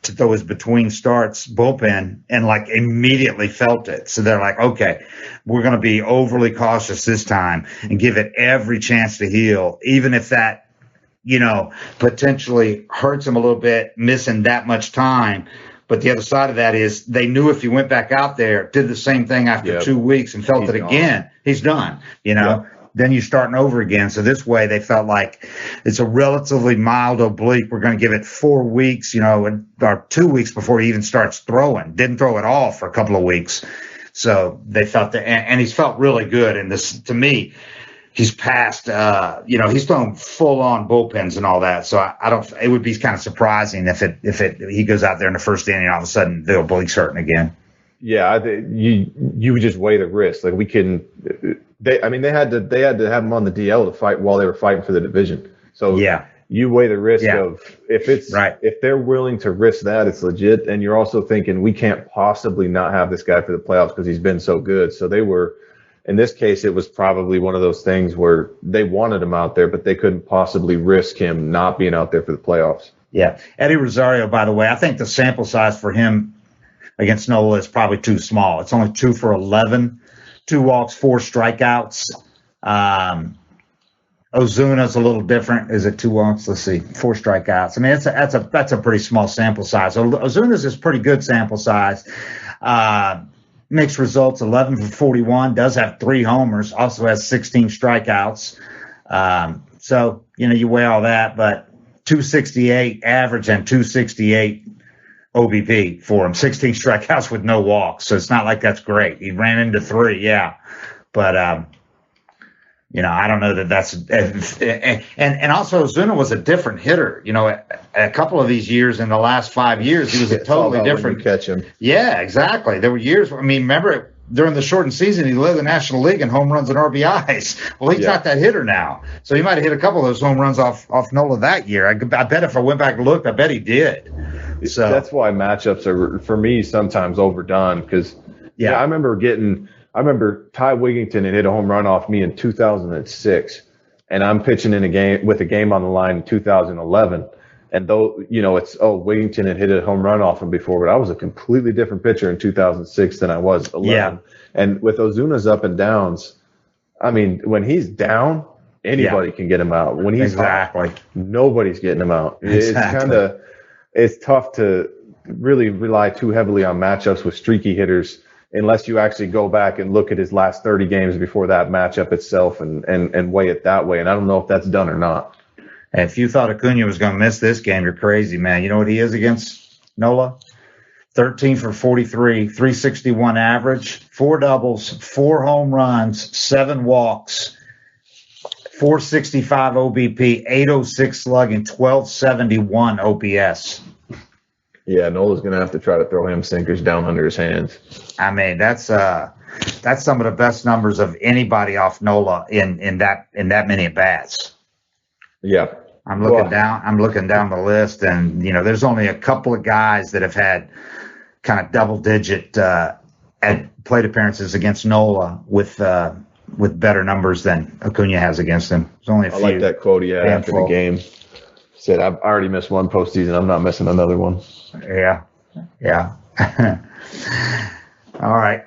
Speaker 1: to throw his between starts bullpen and immediately felt it. So they're like, okay, we're going to be overly cautious this time and give it every chance to heal, even if that, potentially hurts him a little bit, missing that much time. But the other side of that is they knew if he went back out there, did the same thing after 2 weeks and felt it again, he's done, Then you're starting over again. So this way they felt like it's a relatively mild oblique. We're going to give it 4 weeks, or 2 weeks before he even starts throwing. Didn't throw at all for a couple of weeks. So they felt that, and he's felt really good. And this, to me, he's passed, he's thrown full on bullpens and all that. So I don't, it would be kind of surprising if he goes out there in the first inning and all of a sudden Bill Bleek's hurting again.
Speaker 3: Yeah, you would just weigh the risk. Like they had to have him on the DL to fight while they were fighting for the division. So
Speaker 1: yeah,
Speaker 3: you weigh the risk of if they're willing to risk that, it's legit. And you're also thinking we can't possibly not have this guy for the playoffs because he's been so good. So they were, in this case, it was probably one of those things where they wanted him out there, but they couldn't possibly risk him not being out there for the playoffs.
Speaker 1: Yeah. Eddie Rosario, by the way, I think the sample size for him against Nola is probably too small. It's only 2 for 11, 2 walks, 4 strikeouts. Ozuna's a little different. Is it 2 walks? Let's see, 4 strikeouts. I mean, that's a pretty small sample size. Ozuna's is pretty good sample size. Mixed results, 11 for 41, does have 3 homers, also has 16 strikeouts. So, you weigh all that, but 268 average and 268 OBP for him, 16 strikeouts with no walks. So it's not like that's great. He ran into 3, yeah. But, I don't know that that's and also Ozuna was a different hitter. A couple of these years in the last 5 years, he was a totally different
Speaker 3: catch him.
Speaker 1: Yeah, exactly. There were years. I mean, remember during the shortened season, he led the National League in home runs and RBIs. Well, he's not that hitter now, so he might have hit a couple of those home runs off Nola that year. I bet if I went back and looked, I bet he did. So
Speaker 3: that's why matchups are for me sometimes overdone because I remember Ty Wigington had hit a home run off me in 2006, and I'm pitching in a game with a game on the line in 2011. And though, Wigington had hit a home run off him before, but I was a completely different pitcher in 2006 than I was 11. Yeah. And with Ozuna's up and downs, I mean, when he's down, anybody can get him out. When he's hot, nobody's getting him out. Exactly. It's tough to really rely too heavily on matchups with streaky hitters unless you actually go back and look at his last 30 games before that matchup itself and weigh it that way. And I don't know if that's done or not.
Speaker 1: And if you thought Acuna was going to miss this game, you're crazy, man. You know what he is against Nola? 13 for 43, 361 average, 4 doubles, 4 home runs, 7 walks, 465 OBP, 806 slugging, 1271 OPS.
Speaker 3: Yeah, Nola's going to have to try to throw him sinkers down under his hands.
Speaker 1: I mean, that's some of the best numbers of anybody off Nola in that many at bats.
Speaker 3: Yeah.
Speaker 1: I'm looking down the list, and there's only a couple of guys that have had kind of double-digit plate appearances against Nola with better numbers than Acuna has against him. There's only a few.
Speaker 3: I like that quote he had after the game. Said, "I've already missed one postseason. I'm not missing another one."
Speaker 1: Yeah. All right.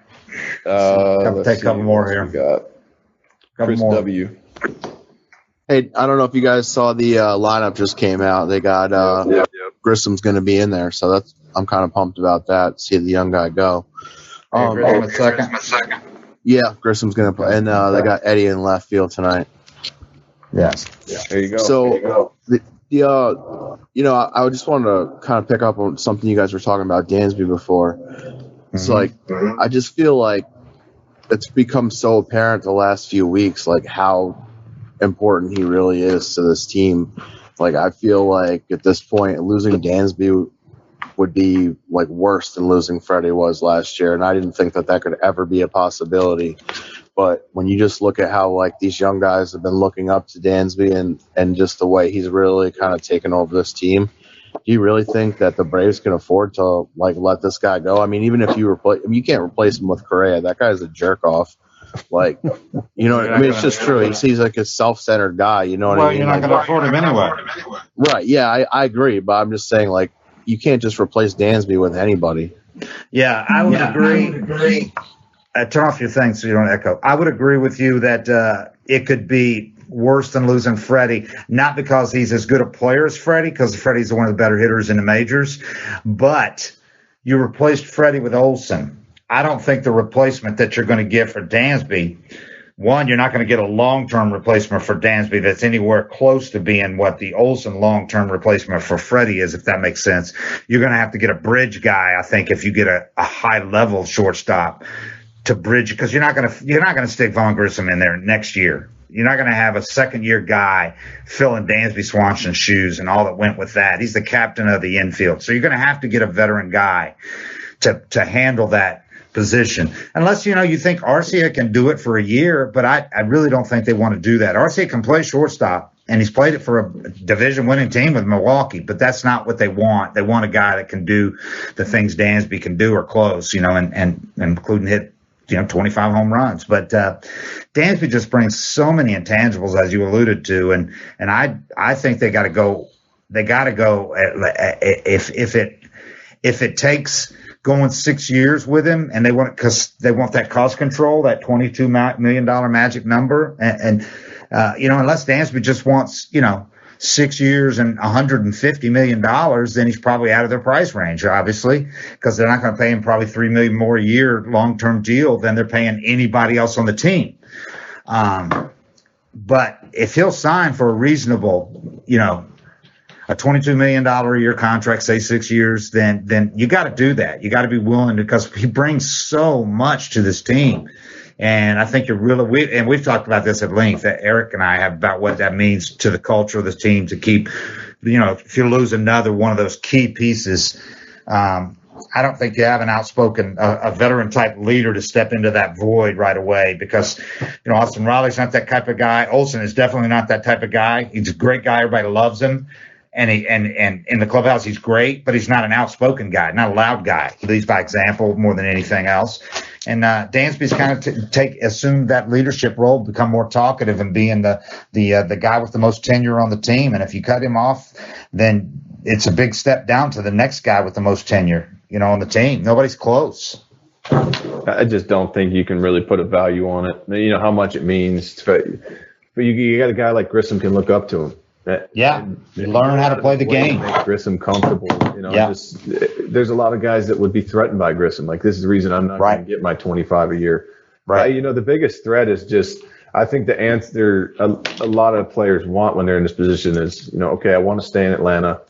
Speaker 1: Take a couple more here.
Speaker 3: We got Chris W.
Speaker 8: Hey, I don't know if you guys saw the lineup just came out. They got Grissom's going to be in there, so I'm kind of pumped about that. See the young guy go.
Speaker 1: Grissom a second.
Speaker 8: Yeah, Grissom's going to play, and they got Eddie in left field tonight.
Speaker 1: Yes.
Speaker 3: Yeah. There you go.
Speaker 8: So I just wanted to kind of pick up on something you guys were talking about Dansby before. It's I just feel like it's become so apparent the last few weeks, like how important he really is to this team. Like, I feel like at this point, losing Dansby would be like worse than losing Freddie was last year, and I didn't think that could ever be a possibility. But when you just look at how like these young guys have been looking up to Dansby and just the way he's really kind of taken over this team, do you really think that the Braves can afford to like let this guy go? I mean, even if you you can't replace him with Correa. That guy's a jerk off. Like, I mean, it's just true. He's like a self-centered guy. You know what I mean?
Speaker 1: You're not going to afford him anyway.
Speaker 8: Right. Yeah, I agree. But I'm just saying, like, you can't just replace Dansby with anybody.
Speaker 1: Yeah, I would agree. Turn off your thing so you don't echo. I would agree with you that it could be worse than losing Freddie, not because he's as good a player as Freddie, because Freddie's one of the better hitters in the majors, but you replaced Freddie with Olsen. I don't think the replacement that you're going to get for Dansby, one, you're not going to get a long-term replacement for Dansby that's anywhere close to being what the Olsen long-term replacement for Freddie is, if that makes sense. You're going to have to get a bridge guy, I think, if you get a high-level shortstop to bridge, because you're not going to stick Vaughn Grissom in there next year. to have a second-year guy filling Dansby Swanson's shoes and all that went with that. He's the captain of the infield. So you're going to have to get a veteran guy to handle that position. Unless, you think Arcia can do it for a year, but I really don't think they want to do that. Arcia can play shortstop, and he's played it for a division-winning team with Milwaukee, but that's not what they want. They want a guy that can do the things Dansby can do or close, and including hit 25 home runs. But Dansby just brings so many intangibles, as you alluded to, and I think they got to go. They got to go if it takes going 6 years with him, and they want that cost control, that $22 million magic number, and unless Dansby just wants 6 years and $150 million, then he's probably out of their price range, obviously, because they're not going to pay him probably $3 million more a year long-term deal than they're paying anybody else on the team. But if he'll sign for a reasonable, a $22 million a year contract, say 6 years, then you got to do that. You got to be willing to, because he brings so much to this team. And I think we've talked about this at length, Eric and I have, about what that means to the culture of the team to keep, if you lose another one of those key pieces, I don't think you have an outspoken, a veteran type leader to step into that void right away, because, Austin Riley's not that type of guy. Olsen is definitely not that type of guy. He's a great guy. Everybody loves him. And in the clubhouse, he's great, but he's not an outspoken guy, not a loud guy. He leads by example more than anything else. And Dansby's kind of assumed that leadership role, become more talkative, and being the guy with the most tenure on the team. And if you cut him off, then it's a big step down to the next guy with the most tenure, on the team. Nobody's close.
Speaker 3: I just don't think you can really put a value on it. How much it means, but you got a guy like Grissom can look up to him.
Speaker 1: You learn how to play the game.
Speaker 3: Make Grissom comfortable. There's a lot of guys that would be threatened by Grissom. Like, this is the reason I'm not going to get my 25 a year. Right. The biggest threat is just, I think the answer a lot of players want when they're in this position is, okay, I want to stay in Atlanta.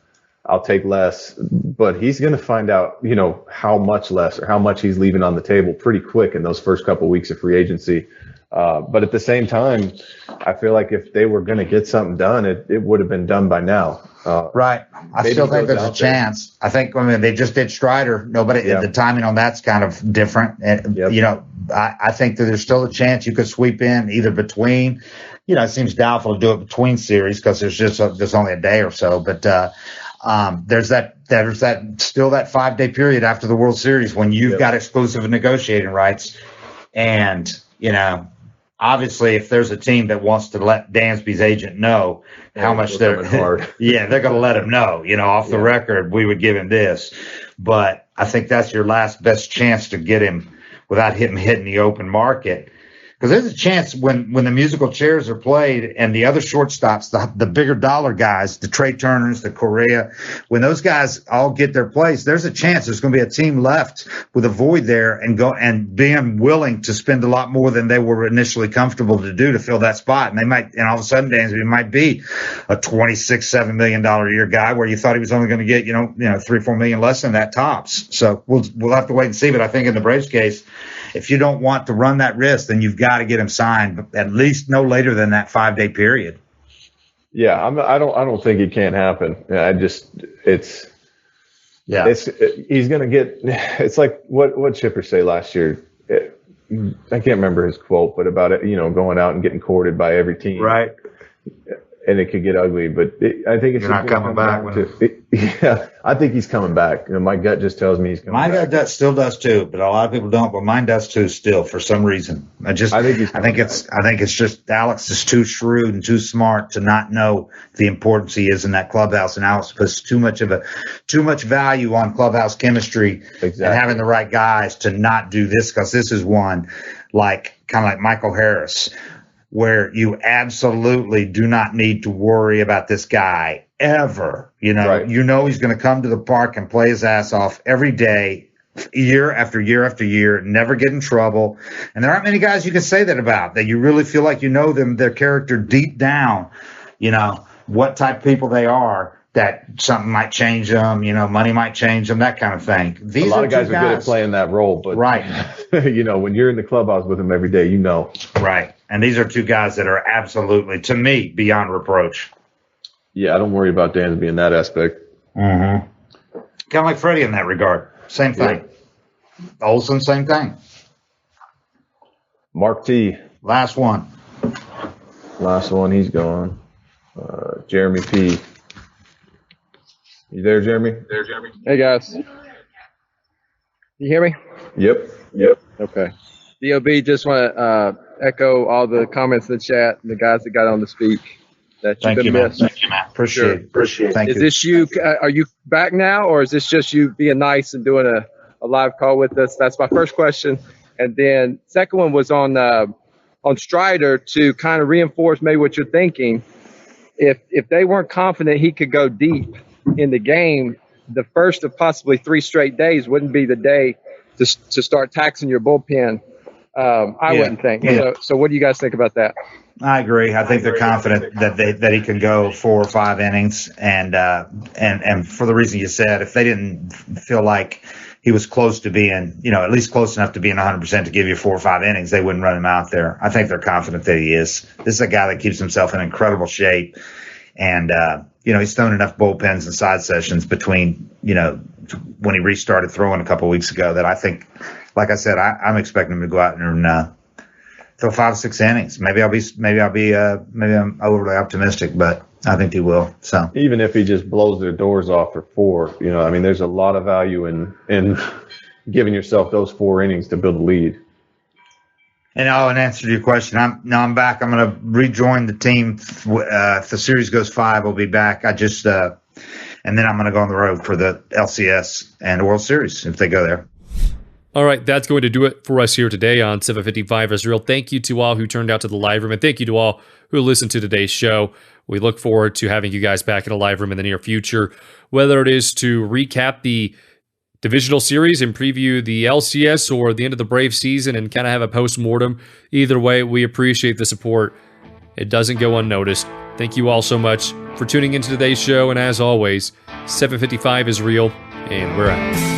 Speaker 3: I'll take less, but he's going to find out, how much less or how much he's leaving on the table pretty quick in those first couple of weeks of free agency. But at the same time, I feel like if they were going to get something done, it would have been done by now.
Speaker 1: Right. I still think there's a chance. I think, they just did Strider. The timing on that's kind of different. And, I think that there's still a chance you could sweep in either between, it seems doubtful to do it between series because there's only a day or so. But there's still that 5 day period after the World Series when you've got exclusive negotiating rights. And, obviously, if there's a team that wants to let Dansby's agent know how much they're going to let him know, off the record, we would give him this. But I think that's your last best chance to get him without him hitting the open market. Because there's a chance when the musical chairs are played and the other shortstops, the bigger dollar guys, the Trey Turners, the Correa, when those guys all get their place, there's a chance there's going to be a team left with a void there and being willing to spend a lot more than they were initially comfortable to do to fill that spot. And all of a sudden, Dansby might be a $26-7 million a year guy where you thought he was only going to get, $3-4 million less than that tops. So we'll have to wait and see. But I think in the Braves case, if you don't want to run that risk, then you've got to get him signed at least no later than that 5 day period.
Speaker 3: Yeah, I don't think it can't happen. He's going to get. It's like what Chipper say last year. I can't remember his quote, but about it, going out and getting courted by every team,
Speaker 1: right?
Speaker 3: And it could get ugly, but I think it's
Speaker 1: not coming back.
Speaker 3: I think he's coming back. My gut just tells me he's coming back.
Speaker 1: My gut still does too, but a lot of people don't. But mine does too, still for some reason. I think it's just Alex is too shrewd and too smart to not know the importance he is in that clubhouse, and Alex puts too much value on clubhouse chemistry and having the right guys to not do this, because this is one kind of like Michael Harris, where you absolutely do not need to worry about this guy ever. He's going to come to the park and play his ass off every day, year after year after year, never get in trouble. And there aren't many guys you can say that about, that you really feel like you know them, their character deep down, what type of people they are. that something might change them, money might change them, that kind of thing.
Speaker 3: A lot of guys are good at playing that role, but
Speaker 1: right.
Speaker 3: When you're in the clubhouse with them every day,
Speaker 1: Right. And these are two guys that are absolutely, to me, beyond reproach.
Speaker 3: Yeah, I don't worry about Dansby in that aspect.
Speaker 1: Mm-hmm. Kind of like Freddie in that regard. Same thing. Yeah. Olsen, same thing.
Speaker 3: Mark T.
Speaker 1: Last one,
Speaker 3: he's gone. Jeremy P. You there, Jeremy?
Speaker 9: Hey, guys. You hear me?
Speaker 3: Yep.
Speaker 9: Okay. DOB, just want to echo all the comments in the chat and the guys that got on to speak. That
Speaker 1: Thank you, man. Thank you, man. Appreciate it. Thank you.
Speaker 9: Is this you? Are you back now, or is this just you being nice and doing a live call with us? That's my first question. And then second one was on Strider, to kind of reinforce maybe what you're thinking. If they weren't confident he could go deep in the game, the first of possibly 3 straight days wouldn't be the day to start taxing your bullpen. I wouldn't think.
Speaker 1: Yeah.
Speaker 9: So what do you guys think about that?
Speaker 1: I agree. I think they're confident that he can go 4 or 5 innings, and for the reason you said, if they didn't feel like he was close to being, at least close enough to being 100% to give you 4 or 5 innings, they wouldn't run him out there. I think they're confident that he is. This is a guy that keeps himself in incredible shape, and he's thrown enough bullpens and side sessions between when he restarted throwing a couple weeks ago that I think, like I said, I'm expecting him to go out and throw 5 or 6 innings. Maybe I'm overly optimistic, but I think he will. So
Speaker 3: even if he just blows their doors off for 4, there's a lot of value in giving yourself those 4 innings to build a lead.
Speaker 1: And in answer to your question, I'm back. I'm going to rejoin the team. If the series goes 5, I'll be back. And then I'm going to go on the road for the LCS and the World Series if they go there.
Speaker 2: All right, that's going to do it for us here today on 755 Israel. Thank you to all who turned out to the live room, and thank you to all who listened to today's show. We look forward to having you guys back in a live room in the near future, whether it is to recap the divisional series and preview the LCS or the end of the Brave season and kind of have a post-mortem. Either way, we appreciate the support. It doesn't go unnoticed. Thank you all so much for tuning into today's show, and as always, 755 is real, and we're out.